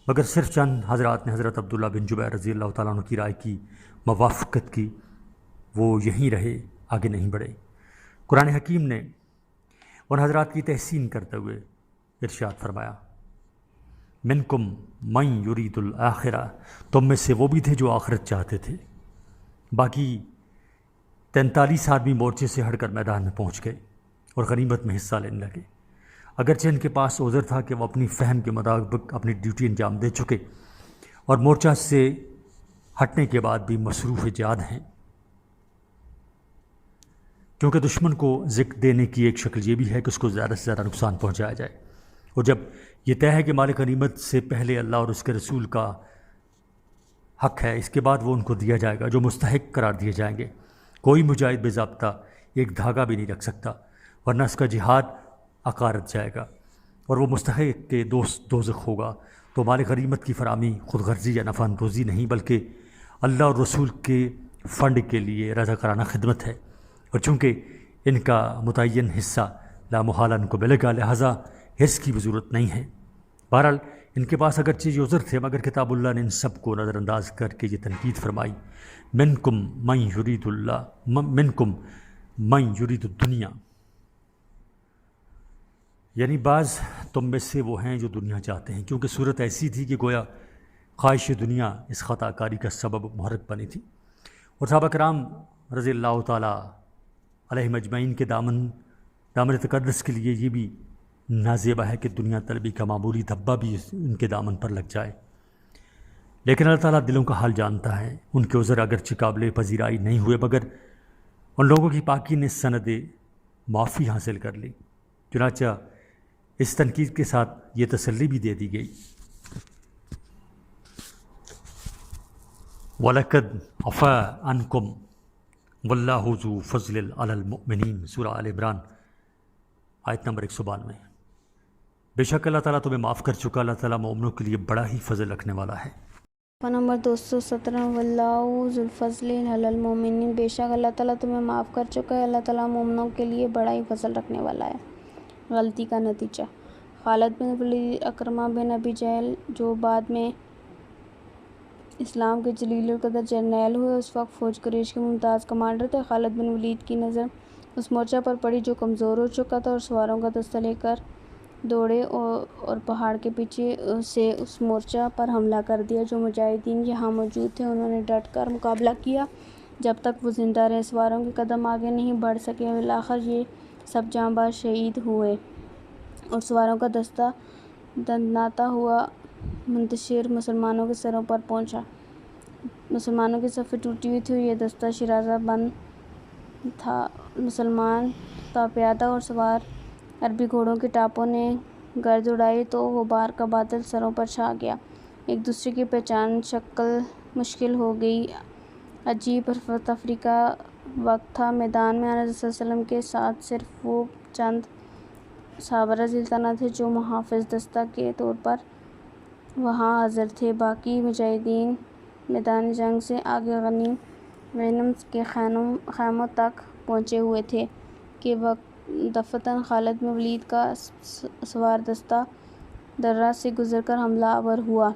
مگر صرف چند حضرات نے حضرت عبداللہ بن جبیر رضی اللہ تعالیٰ عنہ کی رائے کی موافقت کی، وہ یہیں رہے، آگے نہیں بڑھے۔ قرآن حکیم نے ان حضرات کی تحسین کرتے ہوئے ارشاد فرمایا، منکم من یرید الآخرہ، تم میں سے وہ بھی تھے جو آخرت چاہتے تھے۔ باقی 43 آدمی مورچے سے ہٹ کر میدان میں پہنچ گئے اور غنیمت میں حصہ لینے لگے۔ اگرچہ ان کے پاس عذر تھا کہ وہ اپنی فہم کے مطابق اپنی ڈیوٹی انجام دے چکے اور مورچہ سے ہٹنے کے بعد بھی مصروف جہاد ہیں، کیونکہ دشمن کو ذکر دینے کی ایک شکل یہ بھی ہے کہ اس کو زیادہ سے زیادہ نقصان پہنچایا جائے، اور جب یہ طے ہے کہ مال غنیمت سے پہلے اللہ اور اس کے رسول کا حق ہے، اس کے بعد وہ ان کو دیا جائے گا جو مستحق قرار دیے جائیں گے۔ کوئی مجاہد بے ضابطہ ایک دھاگا بھی نہیں رکھ سکتا، ورنہ اس کا جہاد عقارت جائے گا اور وہ مستحق کے دوزخ ہوگا۔ تو مال غنیمت کی فراہمی خود غرضی یا نفع اندوزی نہیں، بلکہ اللہ اور رسول کے فنڈ کے لیے رضاکارانہ خدمت ہے، اور چونکہ ان کا متعین حصہ لا محالہ ان کو ملے گا، لہٰذا حرص کی بھی ضرورت نہیں ہے۔ بہرحال ان کے پاس اگرچہ یہ عذر تھے، مگر کتاب اللہ نے ان سب کو نظر انداز کر کے یہ تنقید فرمائی، منکم من یرید الدنیا، یعنی بعض تم میں سے وہ ہیں جو دنیا چاہتے ہیں، کیونکہ صورت ایسی تھی کہ گویا خواہش دنیا اس خطا کاری کا سبب محرک بنی تھی، اور صحابہ کرام رضی اللہ تعالیٰ علیہم اجمعین کے دامن تقدس کے لیے یہ بھی نازیبہ ہے کہ دنیا طلبی کا معمولی دھبہ بھی ان کے دامن پر لگ جائے۔ لیکن اللہ تعالیٰ دلوں کا حال جانتا ہے، ان کے عذر اگرچہ قابل پذیرائی نہیں ہوئے، مگر ان لوگوں کی پاکی نے سند معافی حاصل کر لی۔ چنانچہ اس تنقید کے ساتھ یہ تسلی بھی دے دی گئی، وَلَقَدْ عَفَا عَنْكُمْ وَاللَّهُ ذُو فَضْلٍ عَلَى الْمُؤْمِنِينَ، سورہ آل عمران آیت نمبر 192۔ بے شک اللہ تعالیٰ تمہیں معاف کر چکا، اللہ تعالیٰ مومنوں کے لیے بڑا ہی فضل رکھنے والا ہے۔ نمبر 217 واللہ ذو الفضل علی المؤمنین، بے شک اللہ تعالیٰ تمہیں معاف کر چکا ہے، اللہ تعالیٰ مومنوں کے لیے بڑا ہی فضل رکھنے والا ہے۔ غلطی کا نتیجہ، خالد بن ولید، اکرمہ بن ابی جہل جو بعد میں اسلام کے جلیل القدر جرنیل ہوئے، اس وقت فوج قریش کے ممتاز کمانڈر تھے۔ خالد بن ولید کی نظر اس مورچہ پر پڑی جو کمزور ہو چکا تھا، اور سواروں کا دستہ لے کر دوڑے اور پہاڑ کے پیچھے سے اس مورچہ پر حملہ کر دیا۔ جو مجاہدین یہاں موجود تھے انہوں نے ڈٹ کر مقابلہ کیا جب تک وہ زندہ رہے، سواروں کے قدم آگے نہیں بڑھ سکے، بالآخر یہ سب جاں باز شہید ہوئے اور سواروں کا دستہ دندناتا ہوا منتشر مسلمانوں کے سروں پر پہنچا۔ مسلمانوں کی صفیں ٹوٹی ہوئی تھی اور یہ دستہ شیرازہ بند تھا۔ مسلمان تاپیادہ اور سوار عربی گھوڑوں کے ٹاپوں نے گرد اڑائی تو غبار کا بادل سروں پر چھا گیا۔ ایک دوسرے کی پہچان شکل مشکل ہو گئی۔ عجیب افراتفری کا وقت تھا۔ میدان میں آن صلی اللہ علیہ وسلم کے ساتھ صرف وہ چند صحابہ رضی اللہ عنہ تھے جو محافظ دستہ کے طور پر وہاں حاضر تھے۔ باقی مجاہدین میدان جنگ سے آگے غنیم کے خیموں تک پہنچے ہوئے تھے کہ دفعتاً خالد بن ولید کا سوار دستہ درہ سے گزر کر حملہ آور ہوا۔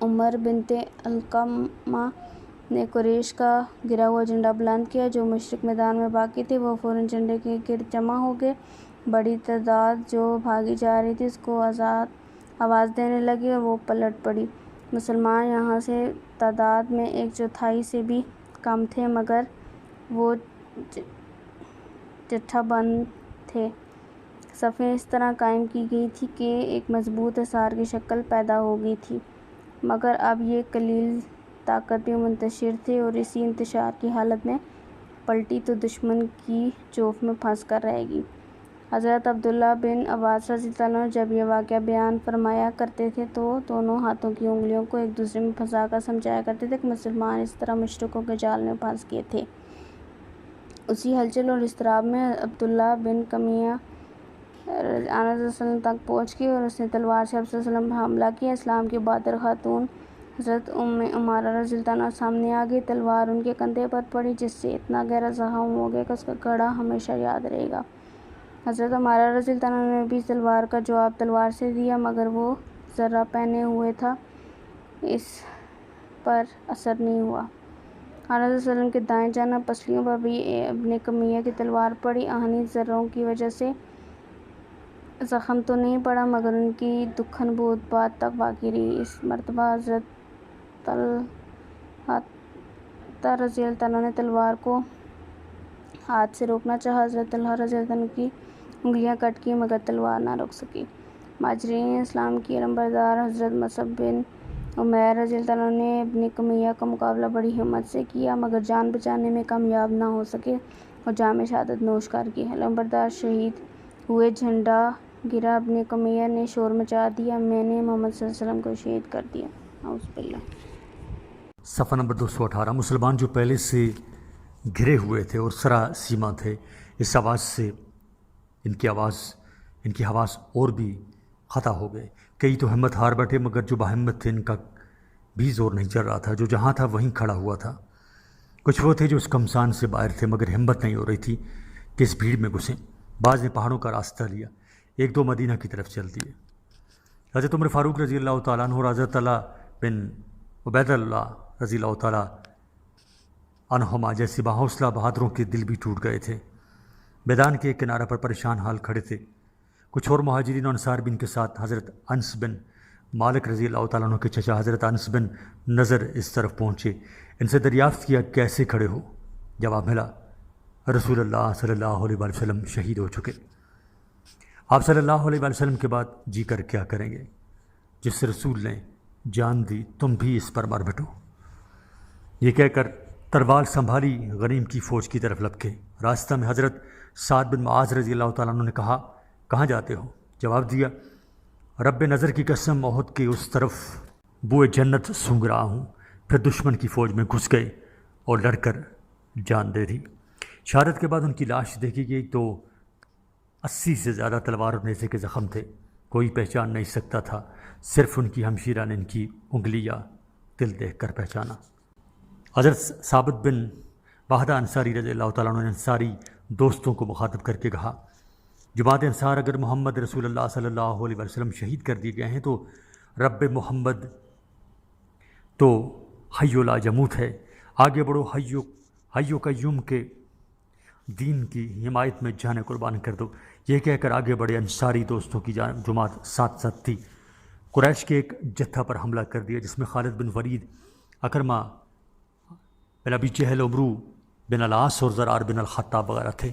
عمر بنت علقمہ نے قریش کا گرا ہوا جھنڈا بلند کیا۔ جو مشرک میدان میں باقی تھے وہ فوراً جھنڈے کے گرد جمع ہو گئے۔ بڑی تعداد جو بھاگی جا رہی تھی اس کو آواز دینے لگی اور وہ پلٹ پڑی۔ مسلمان یہاں سے تعداد میں 1/4 سے بھی کم تھے مگر وہ جتھہ بند تھے۔ صفیں اس طرح قائم کی گئی تھیں کہ ایک مضبوط حصار کی شکل پیدا ہو گئی تھی، مگر اب یہ قلیل طاقت بھی منتشر تھے اور اسی انتشار کی حالت میں پلٹی تو دشمن کی جوف میں پھنس کر رہے گی۔ حضرت عبداللہ بن عباس رضی اللہ عنہ جب یہ واقعہ بیان فرمایا کرتے تھے تو دونوں ہاتھوں کی انگلیوں کو ایک دوسرے میں پھنسا کر سمجھایا کرتے تھے کہ مسلمان اس طرح مشرکوں کے جال میں پھنس گئے تھے۔ اسی ہلچل اور اضطراب میں عبداللہ بن کمیہ آن صلی اللہ علیہ وسلم تک پہنچ گئی اور اس نے تلوار سے آپ صلی اللہ علیہ وسلم پر حملہ کیا۔ اسلام کی بہادر خاتون حضرت ام عمارہ رضی اللہ عنہا سامنے آ گئی۔ تلوار ان کے کندھے پر پڑی جس سے اتنا گہرا زخم ہو گیا کہ اس کا گڑھا ہمیشہ یاد رہے گا۔ حضرت عمارہ رضی اللہ عنہ نے بھی تلوار کا جواب تلوار سے دیا مگر وہ زرہ پہنے ہوئے تھا، اس پر اثر نہیں ہوا۔ آن صلی اللہ علیہ وسلم کے دائیں جانب پسلیوں پر بھی ابن کمیہ کی تلوار پڑی۔ آہنی زروں کی وجہ سے زخم تو نہیں پڑا مگر ان کی دکھن بہت بعد تک باقی رہی۔ اس مرتبہ حضرت طلحہ رضی اللہ عنہ نے تلوار کو ہاتھ سے روکنا چاہا۔ حضرت طلحہ رضی اللہ عنہ کی انگلیاں کٹ گئیں مگر تلوار نہ روک سکی۔ مہاجرین اسلام کی علمبردار حضرت مصعب بن عمیر رضی اللہ عنہ نے ابن کمیہ کا مقابلہ بڑی ہمت سے کیا مگر جان بچانے میں کامیاب نہ ہو سکے اور جام شہادت نوش کر گئے۔ علمبردار شہید ہوئے۔ جھنڈا گرا۔ ابن کمیہ نے شور مچا دیا، میں نے محمد صلی اللہ علیہ وسلم کو شہید کر دیا۔ اعوذ باللہ۔ صفحہ نمبر 218۔ مسلمان جو پہلے سے گھرے ہوئے تھے اور سرا سیما تھے، اس آواز سے ان کی حواس اور بھی خطا ہو گئے۔ کئی تو ہمت ہار بیٹھے مگر جو باہمت تھے ان کا بھی زور نہیں چل رہا تھا، جو جہاں تھا وہیں کھڑا ہوا تھا۔ کچھ وہ تھے جو اس کمسان سے باہر تھے مگر ہمت نہیں ہو رہی تھی کہ اس بھیڑ میں گھسیں۔ بعض نے پہاڑوں کا راستہ لیا، ایک دو مدینہ کی طرف چل دیے۔ حضرت عمر فاروق رضی اللہ تعالیٰ عنہ اور حضرت طلحہ بن عبید اللہ رضی اللہ تعالیٰ عنہما جیسے باحوصلہ بہادروں کے دل بھی ٹوٹ گئے تھے۔ میدان کے ایک کنارے پر پریشان حال کھڑے تھے۔ کچھ اور مہاجرین و انصار بھی ان کے ساتھ۔ حضرت انس بن مالک رضی اللہ تعالیٰ عنہ کے چچا حضرت انس بن نضر اس طرف پہنچے۔ ان سے دریافت کیا کیسے کھڑے ہو؟ جواب ملا رسول اللہ صلی اللہ علیہ وآلہ وسلم شہید ہو چکے۔ آپ صلی اللہ علیہ وآلہ وسلم کے بعد جی کر کیا کریں گے؟ جس رسول نے جان دی تم بھی اس پر مر بیٹھو۔ یہ کہہ کر تروال سنبھالی غنیم کی فوج کی طرف لپکے۔ راستہ میں حضرت سعد بن معاذ رضی اللہ تعالیٰ عنہ نے کہا کہاں جاتے ہو؟ جواب دیا رب نظر کی قسم احد کے اس طرف بوئے جنت سونگھ رہا ہوں۔ پھر دشمن کی فوج میں گھس گئے اور لڑ کر جان دے دی۔ شہادت کے بعد ان کی لاش دیکھی گئی تو 80 سے زیادہ تلوار اور نیزے کے زخم تھے۔ کوئی پہچان نہیں سکتا تھا، صرف ان کی ہمشیرہ نے ان کی انگلیاں دل دیکھ کر پہچانا۔ حضرت ثابت بن واحدہ انصاری رضی اللہ تعالیٰ عنہ نے انصاری دوستوں کو مخاطب کر کے کہا جماعت انصار اگر محمد رسول اللہ صلی اللہ علیہ وسلم شہید کر دیے گئے ہیں تو رب محمد تو حی لا یموت ہے، آگے بڑھو، حی قیوم کے دین کی حمایت میں جانیں قربان کر دو۔ یہ کہہ کر آگے بڑھے انصاری دوستوں کی جماعت ساتھ ساتھ تھی۔ قریش کے ایک جتھہ پر حملہ کر دیا جس میں خالد بن ولید، اکرمہ بن ابی جہل، عمرو بن العاص اور زرار بن الخطاب وغیرہ تھے۔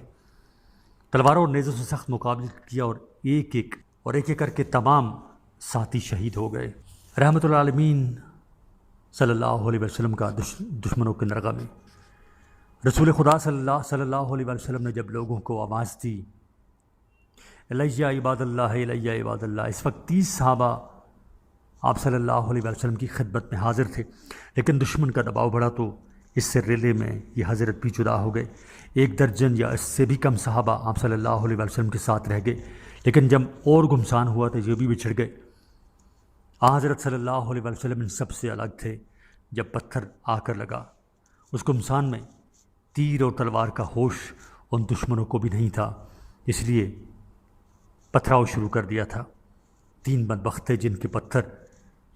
تلواروں اور نیزوں سے سخت مقابلہ کیا اور ایک ایک کر کے تمام ساتھی شہید ہو گئے۔ رحمت العالمین صلی اللہ علیہ وسلم کا دشمنوں کے نرغہ میں رسول خدا صلی اللہ علیہ وسلم نے جب لوگوں کو آواز دی الیہ عباد اللہ الیہ عباد اللہ، اس وقت 30 صحابہ آپ صلی اللہ علیہ وسلم کی خدمت میں حاضر تھے، لیکن دشمن کا دباؤ بڑھا تو اس سے ریلے میں یہ حضرت بھی جدا ہو گئے۔ 1 درجن یا اس سے بھی کم صحابہ آپ صلی اللہ علیہ وسلم کے ساتھ رہ گئے، لیکن جب اور گمسان ہوا تو یہ بھی بچھڑ گئے۔ حضرت صلی اللہ علیہ وسلم ان سب سے الگ تھے۔ جب پتھر آ کر لگا اس گمسان میں، تیر اور تلوار کا ہوش ان دشمنوں کو بھی نہیں تھا، اس لیے پتھراؤ شروع کر دیا تھا۔ 3 بدبخت تھے جن کے پتھر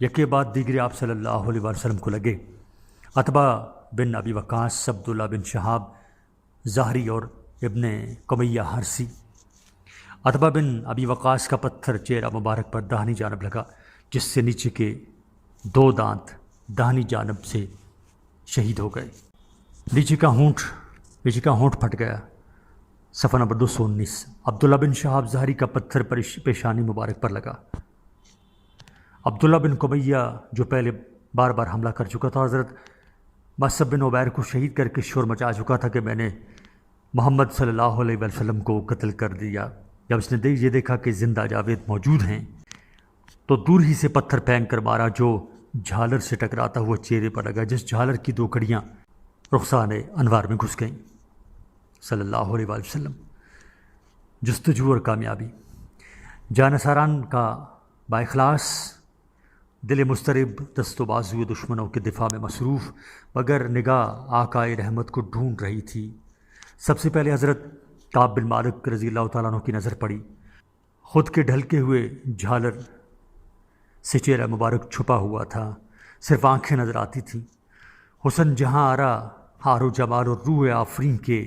یکے بعد دیگرے آپ صلی اللہ علیہ وسلم کو لگے۔ عتبہ بن ابی وقاص، عبداللہ بن شہاب ظاہری اور ابن قمیہ حارثی۔ عتبہ بن ابی وقاص کا پتھر چہرہ مبارک پر داہنی جانب لگا، جس سے نیچے کے 2 دانت داہنی جانب سے شہید ہو گئے۔ نیچے کا ہونٹ پھٹ گیا۔ صفحہ نمبر 219۔ عبداللہ بن شہاب ظاہری کا پتھر پیشانی مبارک پر لگا۔ عبداللہ بن قمیہ جو پہلے بار بار حملہ کر چکا تھا، حضرت مصعب بن عمیر کو شہید کر کے شور مچا چکا تھا کہ میں نے محمد صلی اللہ علیہ وسلم کو قتل کر دیا۔ جب اس نے یہ دیکھا کہ زندہ جاوید موجود ہیں تو دور ہی سے پتھر پھینک کر مارا، جو جھالر سے ٹکراتا ہوا چہرے پر لگا، جس جھالر کی 2 کڑیاں رخسان انوار میں گھس گئیں۔ صلی اللہ علیہ وسلم۔ جستجو اور کامیابی۔ جانصاران کا بااخلاص دل مضطرب، دست و بازو دشمنوں کے دفاع میں مصروف، مگر نگاہ آقائے رحمت کو ڈھونڈ رہی تھی۔ سب سے پہلے حضرت کعب بن مالک رضی اللہ تعالیٰ عنہ کی نظر پڑی۔ خود کے ڈھلکے ہوئے جھالر سے چہرہ مبارک چھپا ہوا تھا، صرف آنکھیں نظر آتی تھیں۔ حسن جہاں آرا، ہار و جمال اور روح آفرین کے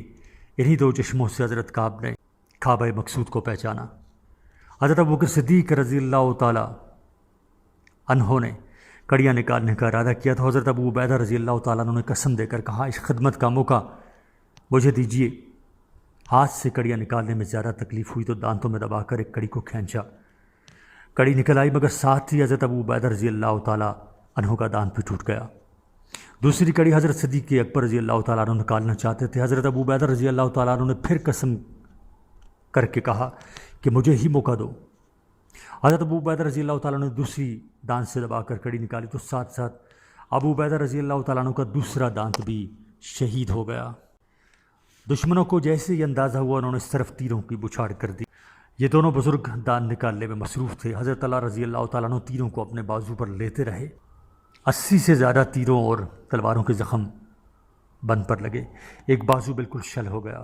انہی 2 چشموں سے حضرت کعب نے کعبہ مقصود کو پہچانا۔ حضرت ابوبکر صدیق رضی اللہ تعالیٰ عنہ نے کڑیاں نکالنے کا ارادہ کیا تو حضرت ابو عبیدہ رضی اللہ تعالیٰ عنہ نے قسم دے کر کہا، اس خدمت کا موقع مجھے دیجیے۔ ہاتھ سے کڑیاں نکالنے میں زیادہ تکلیف ہوئی تو دانتوں میں دبا کر ایک کڑی کو کھینچا، کڑی نکل آئی، مگر ساتھ ہی حضرت ابو عبیدہ رضی اللہ تعالیٰ عنہ کا دانت بھی ٹوٹ گیا۔ دوسری کڑی حضرت صدیق اکبر رضی اللہ تعالیٰ عنہ نکالنا چاہتے تھے۔ حضرت ابو عبیدہ رضی اللہ تعالیٰ عنہ نے پھر قسم کر کے کہا کہ مجھے ہی موقع دو۔ حضرت ابو عبیدہ رضی اللہ تعالیٰ عنہ نے دوسری دانت سے دبا کر کڑی نکالی تو ساتھ ساتھ ابو عبیدہ رضی اللہ تعالیٰ عنہ کا دوسرا دانت بھی شہید ہو گیا۔ دشمنوں کو جیسے ہی اندازہ ہوا انہوں نے اس طرف تیروں کی بچھاڑ کر دی۔ یہ دونوں بزرگ دانت نکالنے میں مصروف تھے۔ حضرت علی رضی اللہ تعالیٰ عنہ تیروں کو اپنے بازو پر لیتے رہے۔ 80 سے زیادہ تیروں اور تلواروں کے زخم بند پر لگے، ایک بازو بالکل شل ہو گیا۔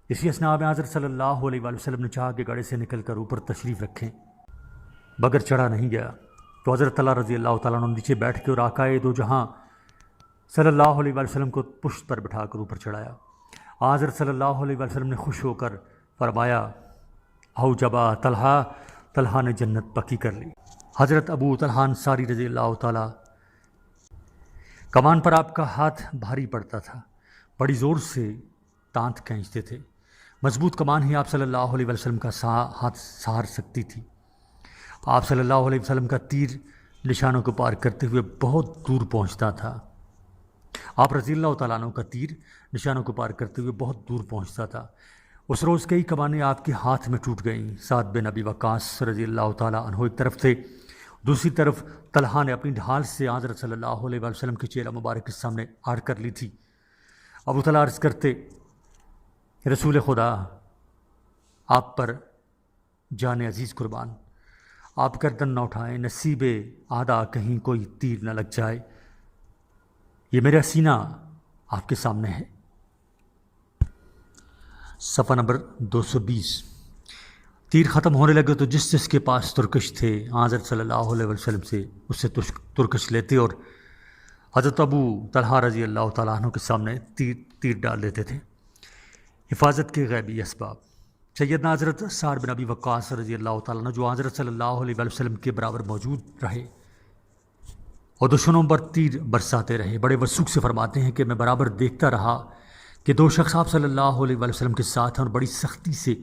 اسی اثناء میں حضرت صلی اللہ علیہ وسلم نے چاہا کہ گڑھے سے نکل کر اوپر تشریف رکھیں، مگر چڑھا نہیں گیا تو حضرت علی رضی اللہ تعالیٰ عنہ نیچے بیٹھ کے اور آقائے 2 جہاں صلی اللہ علیہ وسلم کو پشت پر بٹھا کر اوپر چڑھایا۔ حضرت صلی اللہ علیہ وسلم نے خوش ہو کر فرمایا، ہو جبا طلحہ نے جنت پکی کر لی۔ حضرت ابو طلحہ انصاری رضی اللہ تعالیٰ، کمان پر آپ کا ہاتھ بھاری پڑتا تھا، بڑی زور سے تانت کھینچتے تھے، مضبوط کمان ہی آپ صلی اللہ علیہ وسلم کا ہاتھ سہار سکتی تھی۔ آپ صلی اللہ علیہ وسلم کا تیر نشانوں کو پار کرتے ہوئے بہت دور پہنچتا تھا۔ آپ رضی اللہ تعالیٰ عنہ کا تیر نشانوں کو پار کرتے ہوئے بہت دور پہنچتا تھا۔ اس روز کئی کمانیں آپ کے ہاتھ میں ٹوٹ گئیں۔ سعد بن ابی وقاص رضی اللہ تعالیٰ عنہ ایک طرف تھے، دوسری طرف طلحہ نے اپنی ڈھال سے حضرت صلی اللہ علیہ وسلم کے چہرہ مبارک کے سامنے آڑ کر لی تھی۔ ابو طلحہ عرض کرتے، رسول خدا، آپ پر جان عزیز قربان، آپ گردن نہ اٹھائیں، نصیب آدھا کہیں کوئی تیر نہ لگ جائے، یہ میرا سینہ آپ کے سامنے ہے۔ صفحہ نمبر 220۔ تیر ختم ہونے لگے تو جس کے پاس ترکش تھے حضرت صلی اللہ علیہ وسلم سے اس سے ترکش لیتے اور حضرت ابو طلحہ رضی اللہ تعالیٰ عنہ کے سامنے تیر ڈال دیتے تھے۔ حفاظت کے غیبی اسباب۔ سیدنا حضرت سعد بن ابی وقاص رضی اللہ تعالیٰ عنہ جو حضرت صلی اللہ علیہ وسلم کے برابر موجود رہے اور دشمنوں پر تیر برساتے رہے، بڑے وثوق سے فرماتے ہیں کہ میں برابر دیکھتا رہا کہ 2 شخص آپ صلی اللہ علیہ وسلم کے ساتھ ہیں اور بڑی سختی سے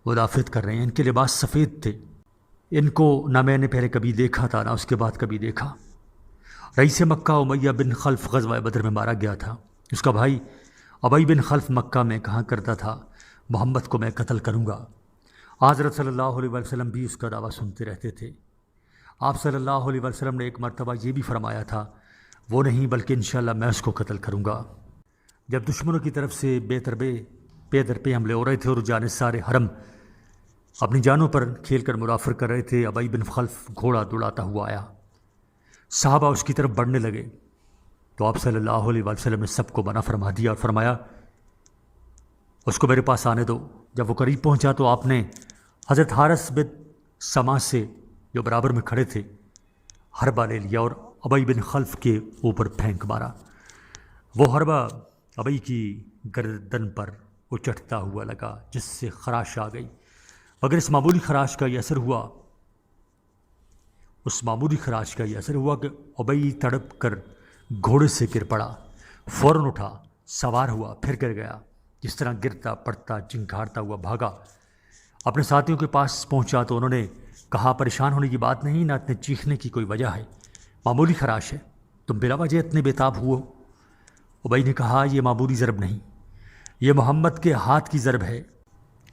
مدافعت کر رہے ہیں۔ ان کے لباس سفید تھے، ان کو نہ میں نے پہلے کبھی دیکھا تھا نہ اس کے بعد کبھی دیکھا۔ رئیس مکہ امیہ بن خلف غزوہ بدر میں مارا گیا تھا۔ اس کا بھائی ابی بن خلف مکہ میں کہا کرتا تھا محمد کو میں قتل کروں گا۔ حضرت صلی اللہ علیہ وسلم بھی اس کا دعویٰ سنتے رہتے تھے۔ آپ صلی اللہ علیہ وسلم نے ایک مرتبہ یہ بھی فرمایا تھا وہ نہیں بلکہ انشاءاللہ میں اس کو قتل کروں گا۔ جب دشمنوں کی طرف سے بے در پہ حملے ہو رہے تھے اور جانثار حرم اپنی جانوں پر کھیل کر مرافر کر رہے تھے، ابی بن خلف گھوڑا دوڑاتا ہوا آیا۔ صحابہ اس کی طرف بڑھنے لگے تو آپ صلی اللہ علیہ وسلم نے سب کو منع فرما دیا اور فرمایا اس کو میرے پاس آنے دو۔ جب وہ قریب پہنچا تو آپ نے حضرت حارث بن سما سے جو برابر میں کھڑے تھے حربہ لے لیا اور ابی بن خلف کے اوپر پھینک مارا۔ وہ حربہ ابی کی گردن پر اچٹتا ہوا لگا جس سے خراش آ گئی، مگر اس معمولی خراش کا یہ اثر ہوا کہ ابی تڑپ کر گھوڑے سے گر پڑا، فوراً اٹھا، سوار ہوا، پھر گر گیا۔ جس طرح گرتا پڑتا چنگھاڑتا ہوا بھاگا، اپنے ساتھیوں کے پاس پہنچا تو انہوں نے کہا پریشان ہونے کی بات نہیں، نہ اتنے چیخنے کی کوئی وجہ ہے، معمولی خراش ہے، تم بلا وجہ اتنے بے تاب ہوئے ہو۔ ابی نے کہا یہ معمولی ضرب نہیں، یہ محمد کے ہاتھ کی ضرب ہے۔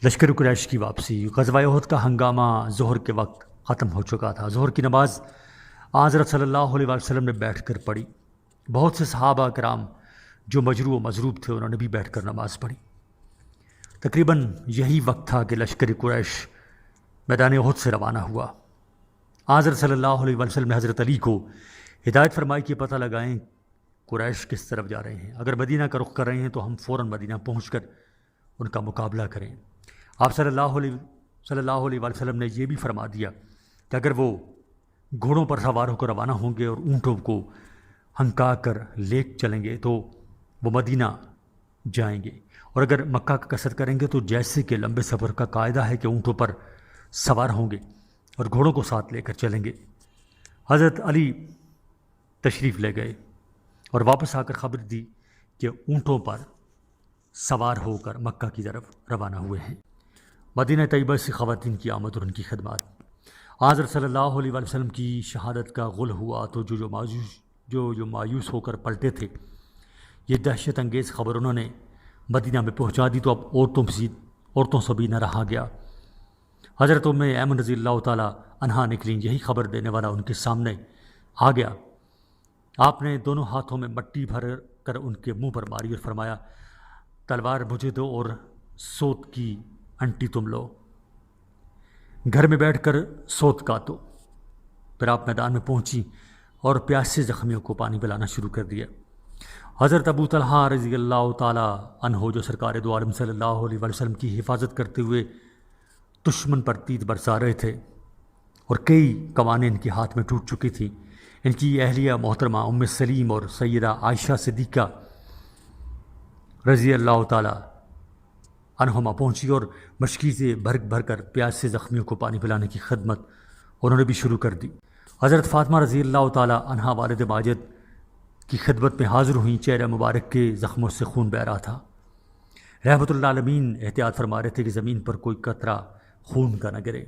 لشکر قریش کی واپسی۔ غزوہ احد کا ہنگامہ ظہر کے وقت ختم ہو چکا تھا۔ ظہر کی نماز حضرت صلی اللہ علیہ وسلم نے بیٹھ کر پڑھی۔ بہت سے صحابہ کرام جو مجروح و مضروب تھے انہوں نے بھی بیٹھ کر نماز پڑھی۔ تقریباً یہی وقت تھا کہ لشکر قریش میدان احد سے روانہ ہوا۔ حضرت صلی اللہ علیہ وسلم نے حضرت علی کو ہدایت فرمائی کہ پتہ لگائیں قریش کس طرف جا رہے ہیں، اگر مدینہ کا رخ کر رہے ہیں تو ہم فوراً مدینہ پہنچ کر ان کا مقابلہ کریں۔ آپ صلی اللہ علیہ وسلم نے یہ بھی فرما دیا کہ اگر وہ گھوڑوں پر سوار ہو کر روانہ ہوں گے اور اونٹوں کو ہنکا کر لے چلیں گے تو وہ مدینہ جائیں گے، اور اگر مکہ کا قصد کریں گے تو جیسے کہ لمبے سفر کا قاعدہ ہے کہ اونٹوں پر سوار ہوں گے اور گھوڑوں کو ساتھ لے کر چلیں گے۔ حضرت علی تشریف لے گئے اور واپس آ کر خبر دی کہ اونٹوں پر سوار ہو کر مکہ کی طرف روانہ ہوئے ہیں۔ مدینہ طیبہ سے خواتین کی آمد اور ان کی خدمات۔ حضرت صلی اللہ علیہ وسلم کی شہادت کا غل ہوا تو جو مایوس ہو کر پلٹے تھے، یہ دہشت انگیز خبر انہوں نے مدینہ میں پہنچا دی تو اب عورتوں سے بھی نہ رہا گیا۔ حضرت ام ایمن رضی اللہ تعالیٰ عنہا نکلیں، یہی خبر دینے والا ان کے سامنے آ گیا۔ آپ نے دونوں ہاتھوں میں مٹی بھر کر ان کے منہ پر ماری اور فرمایا تلوار مجھے دو اور سوت کی انٹی تم لو، گھر میں بیٹھ کر سوت کاٹو۔ پھر آپ میدان میں پہنچی اور پیاسے زخمیوں کو پانی پلانا شروع کر دیا۔ حضرت ابو طلحہ رضی اللہ تعالیٰ عنہ جو سرکار دو عالم صلی اللہ علیہ وسلم کی حفاظت کرتے ہوئے دشمن پر تیر برسا رہے تھے اور کئی کمانیں ان کے ہاتھ میں ٹوٹ چکی تھیں، ان کی اہلیہ محترمہ ام سلیم اور سیدہ عائشہ صدیقہ رضی اللہ تعالیٰ عنہما پہنچی اور مشکی سے بھر کر پیاسے زخمیوں کو پانی پلانے کی خدمت انہوں نے بھی شروع کر دی۔ حضرت فاطمہ رضی اللہ تعالیٰ عنہا والد ماجد کی خدمت میں حاضر ہوئیں، چہرہ مبارک کے زخموں سے خون بہہ رہا تھا۔ رحمت اللہ عالمین احتیاط فرما رہے تھے کہ زمین پر کوئی قطرہ خون کا نہ گرے،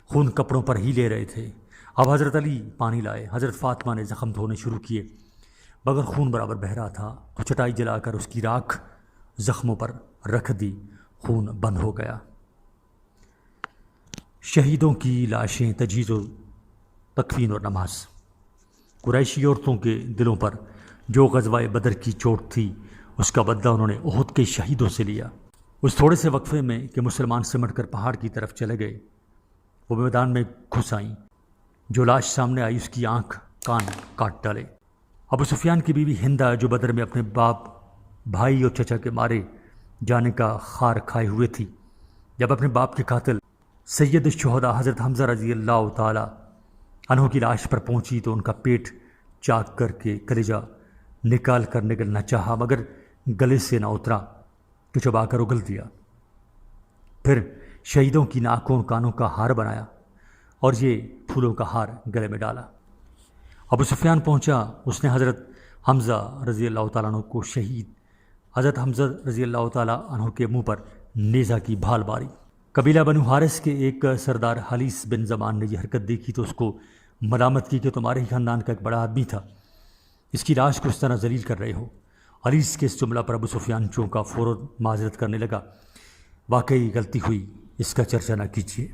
خون کپڑوں پر ہی لے رہے تھے۔ اب حضرت علی پانی لائے، حضرت فاطمہ نے زخم دھونے شروع کیے، مگر خون برابر بہہ رہا تھا تو چٹائی جلا کر اس کی راکھ زخموں پر رکھ دی، خون بند ہو گیا۔ شہیدوں کی لاشیں، تجہیز و تکفین اور نماز۔ قریشی عورتوں کے دلوں پر جو غزوہ بدر کی چوٹ تھی اس کا بدلہ انہوں نے احد کے شہیدوں سے لیا۔ اس تھوڑے سے وقفے میں کہ مسلمان سمٹ کر پہاڑ کی طرف چلے گئے، وہ میدان میں گھس آئیں، جو لاش سامنے آئی اس کی آنکھ کان کاٹ ڈالے۔ ابو سفیان کی بیوی ہندہ جو بدر میں اپنے باپ، بھائی اور چچا کے مارے جانے کا خار کھائے ہوئے تھی، جب اپنے باپ کے قاتل سید الشہداء حضرت حمزہ رضی اللہ تعالیٰ عنہ کی لاش پر پہنچی تو ان کا پیٹ چاک کر کے کلیجہ نکال کر نگلنا چاہا، مگر گلے سے نہ اترا تو چبا کر اگل دیا۔ پھر شہیدوں کی ناکوں کانوں کا ہار بنایا اور یہ پھولوں کا ہار گلے میں ڈالا۔ ابو سفیان پہنچا، اس نے حضرت حمزہ رضی اللہ تعالیٰ عنہ کو شہید حضرت حمزہ رضی اللہ تعالیٰ عنہ کے منہ پر نیزہ کی بھال ماری، قبیلہ بنو حارث کے ایک سردار حلیس بن زمان نے یہ حرکت دیکھی تو اس کو ملامت کی کہ تمہارے ہی خاندان کا ایک بڑا آدمی تھا، اس کی لاش کو اس طرح ذلیل کر رہے ہو۔ حلیس کے اس جملہ پر ابو سفیان چونکا، فوراً معذرت کرنے لگا، واقعی غلطی ہوئی، اس کا چرچا نہ کیجیے۔